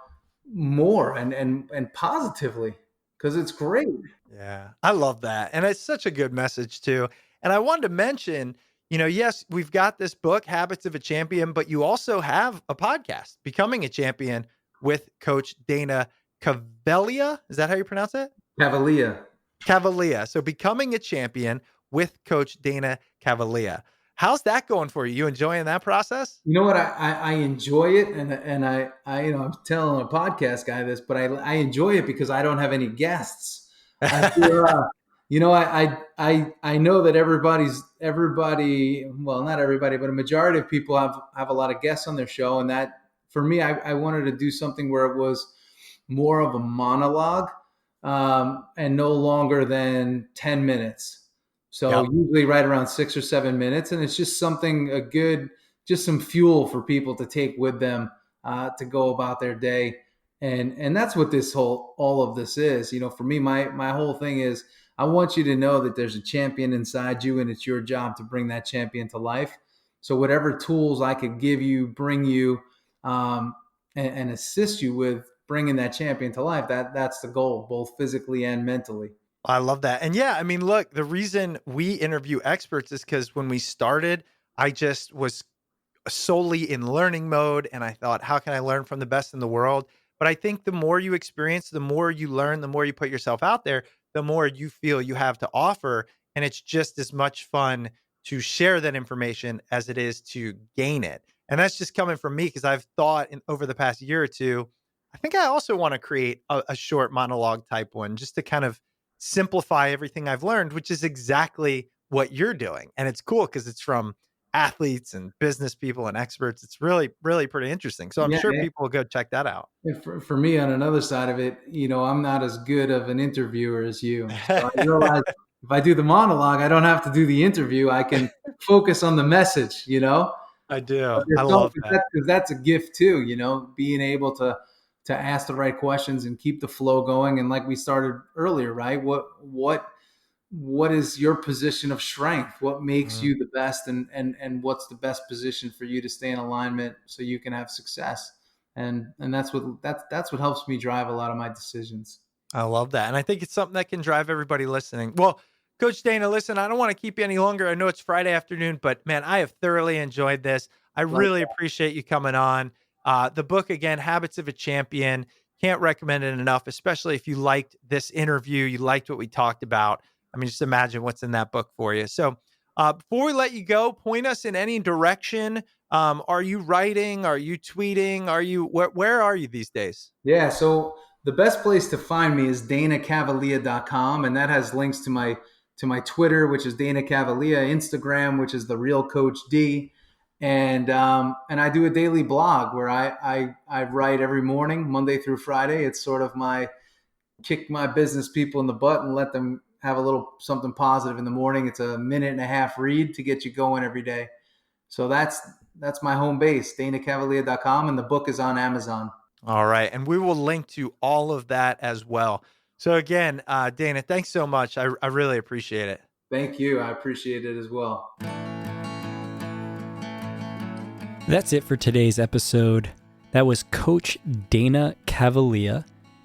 more and positively, because it's great. Yeah, I love that. And it's such a good message too. And I wanted to mention, yes, we've got this book, Habits of a Champion, but you also have a podcast, Becoming a Champion, with Coach Dana Cavalea. Is that how you pronounce it? Cavalea. So Becoming a Champion with Coach Dana Cavalea. How's that going for you? You enjoying that process? You know what? I enjoy it. And I'm telling a podcast guy this, but I enjoy it because I don't have any guests. I know that everybody, well, not everybody, but a majority of people have a lot of guests on their show. And that for me, I wanted to do something where it was more of a monologue, and no longer than 10 minutes. So usually right around 6 or 7 minutes. And it's just just some fuel for people to take with them, to go about their day. And that's what all of this is. For me, my whole thing is, I want you to know that there's a champion inside you, and it's your job to bring that champion to life. So whatever tools I could give you, bring you, and assist you with bringing that champion to life, that's the goal, both physically and mentally. I love that. And yeah, I mean, look, the reason we interview experts is because when we started, I just was solely in learning mode. And I thought, how can I learn from the best in the world? But I think the more you experience, the more you learn, the more you put yourself out there, the more you feel you have to offer. And it's just as much fun to share that information as it is to gain it. And that's just coming from me, because I've thought over the past year or two, I think I also want to create a short monologue type one, just to kind of simplify everything I've learned, which is exactly what you're doing. And it's cool because it's from athletes and business people and experts. It's really, really pretty interesting. So I'm sure people will go check that out. For me, on another side of it, I'm not as good of an interviewer as you. So I realize if I do the monologue, I don't have to do the interview. I can focus on the message, I do. I love that. Because that's a gift too, being able to ask the right questions and keep the flow going. And like we started earlier, right? What is your position of strength? What makes you the best, and what's the best position for you to stay in alignment so you can have success? And that's what helps me drive a lot of my decisions. I love that. And I think it's something that can drive everybody listening. Well, Coach Dana, listen, I don't want to keep you any longer. I know it's Friday afternoon, but man, I have thoroughly enjoyed this. I really appreciate you coming on. The book, again, Habits of a Champion. Can't recommend it enough, especially if you liked this interview, you liked what we talked about. I mean, just imagine what's in that book for you. So before we let you go, point us in any direction. Are you writing? Are you tweeting? Where are you these days? Yeah, so the best place to find me is danacavalea.com, and that has links to my Twitter, which is Dana Cavalea, Instagram, which is The Real Coach D, and I do a daily blog where I write every morning, Monday through Friday. It's sort of my kick my business people in the butt and let them have a little something positive in the morning. It's a 1.5-minute read to get you going every day. So that's my home base, danacavalea.com, and the book is on Amazon. All right. And we will link to all of that as well. So again, Dana, thanks so much. I really appreciate it. Thank you. I appreciate it as well. That's it for today's episode. That was Coach Dana Cavalea.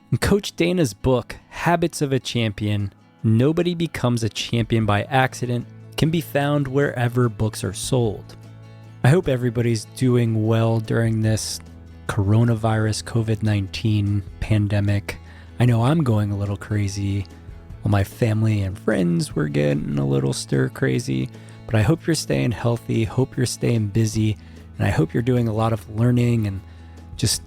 And Coach Dana's book, Habits of a Champion, Nobody Becomes a Champion by Accident, can be found wherever books are sold. I hope everybody's doing well during this coronavirus COVID-19 pandemic. I know I'm going a little crazy. Well, my family and friends were getting a little stir crazy, but I hope you're staying healthy, hope you're staying busy, and I hope you're doing a lot of learning and just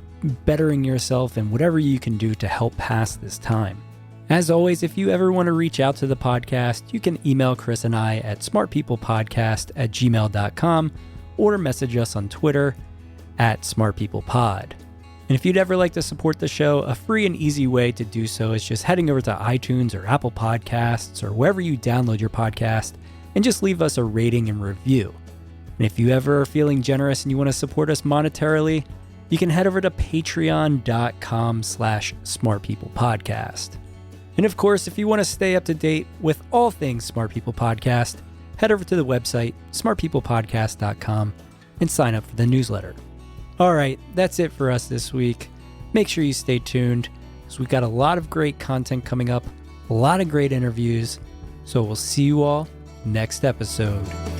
bettering yourself and whatever you can do to help pass this time. As always, if you ever want to reach out to the podcast, you can email Chris and I at smartpeoplepodcast@gmail.com or message us on Twitter at smartpeoplepod. And if you'd ever like to support the show, a free and easy way to do so is just heading over to iTunes or Apple Podcasts or wherever you download your podcast and just leave us a rating and review. And if you ever are feeling generous and you want to support us monetarily, you can head over to patreon.com/smartpeoplepodcast. And of course, if you want to stay up to date with all things Smart People Podcast, head over to the website, smartpeoplepodcast.com, and sign up for the newsletter. All right, that's it for us this week. Make sure you stay tuned, because we've got a lot of great content coming up, a lot of great interviews. So we'll see you all next episode.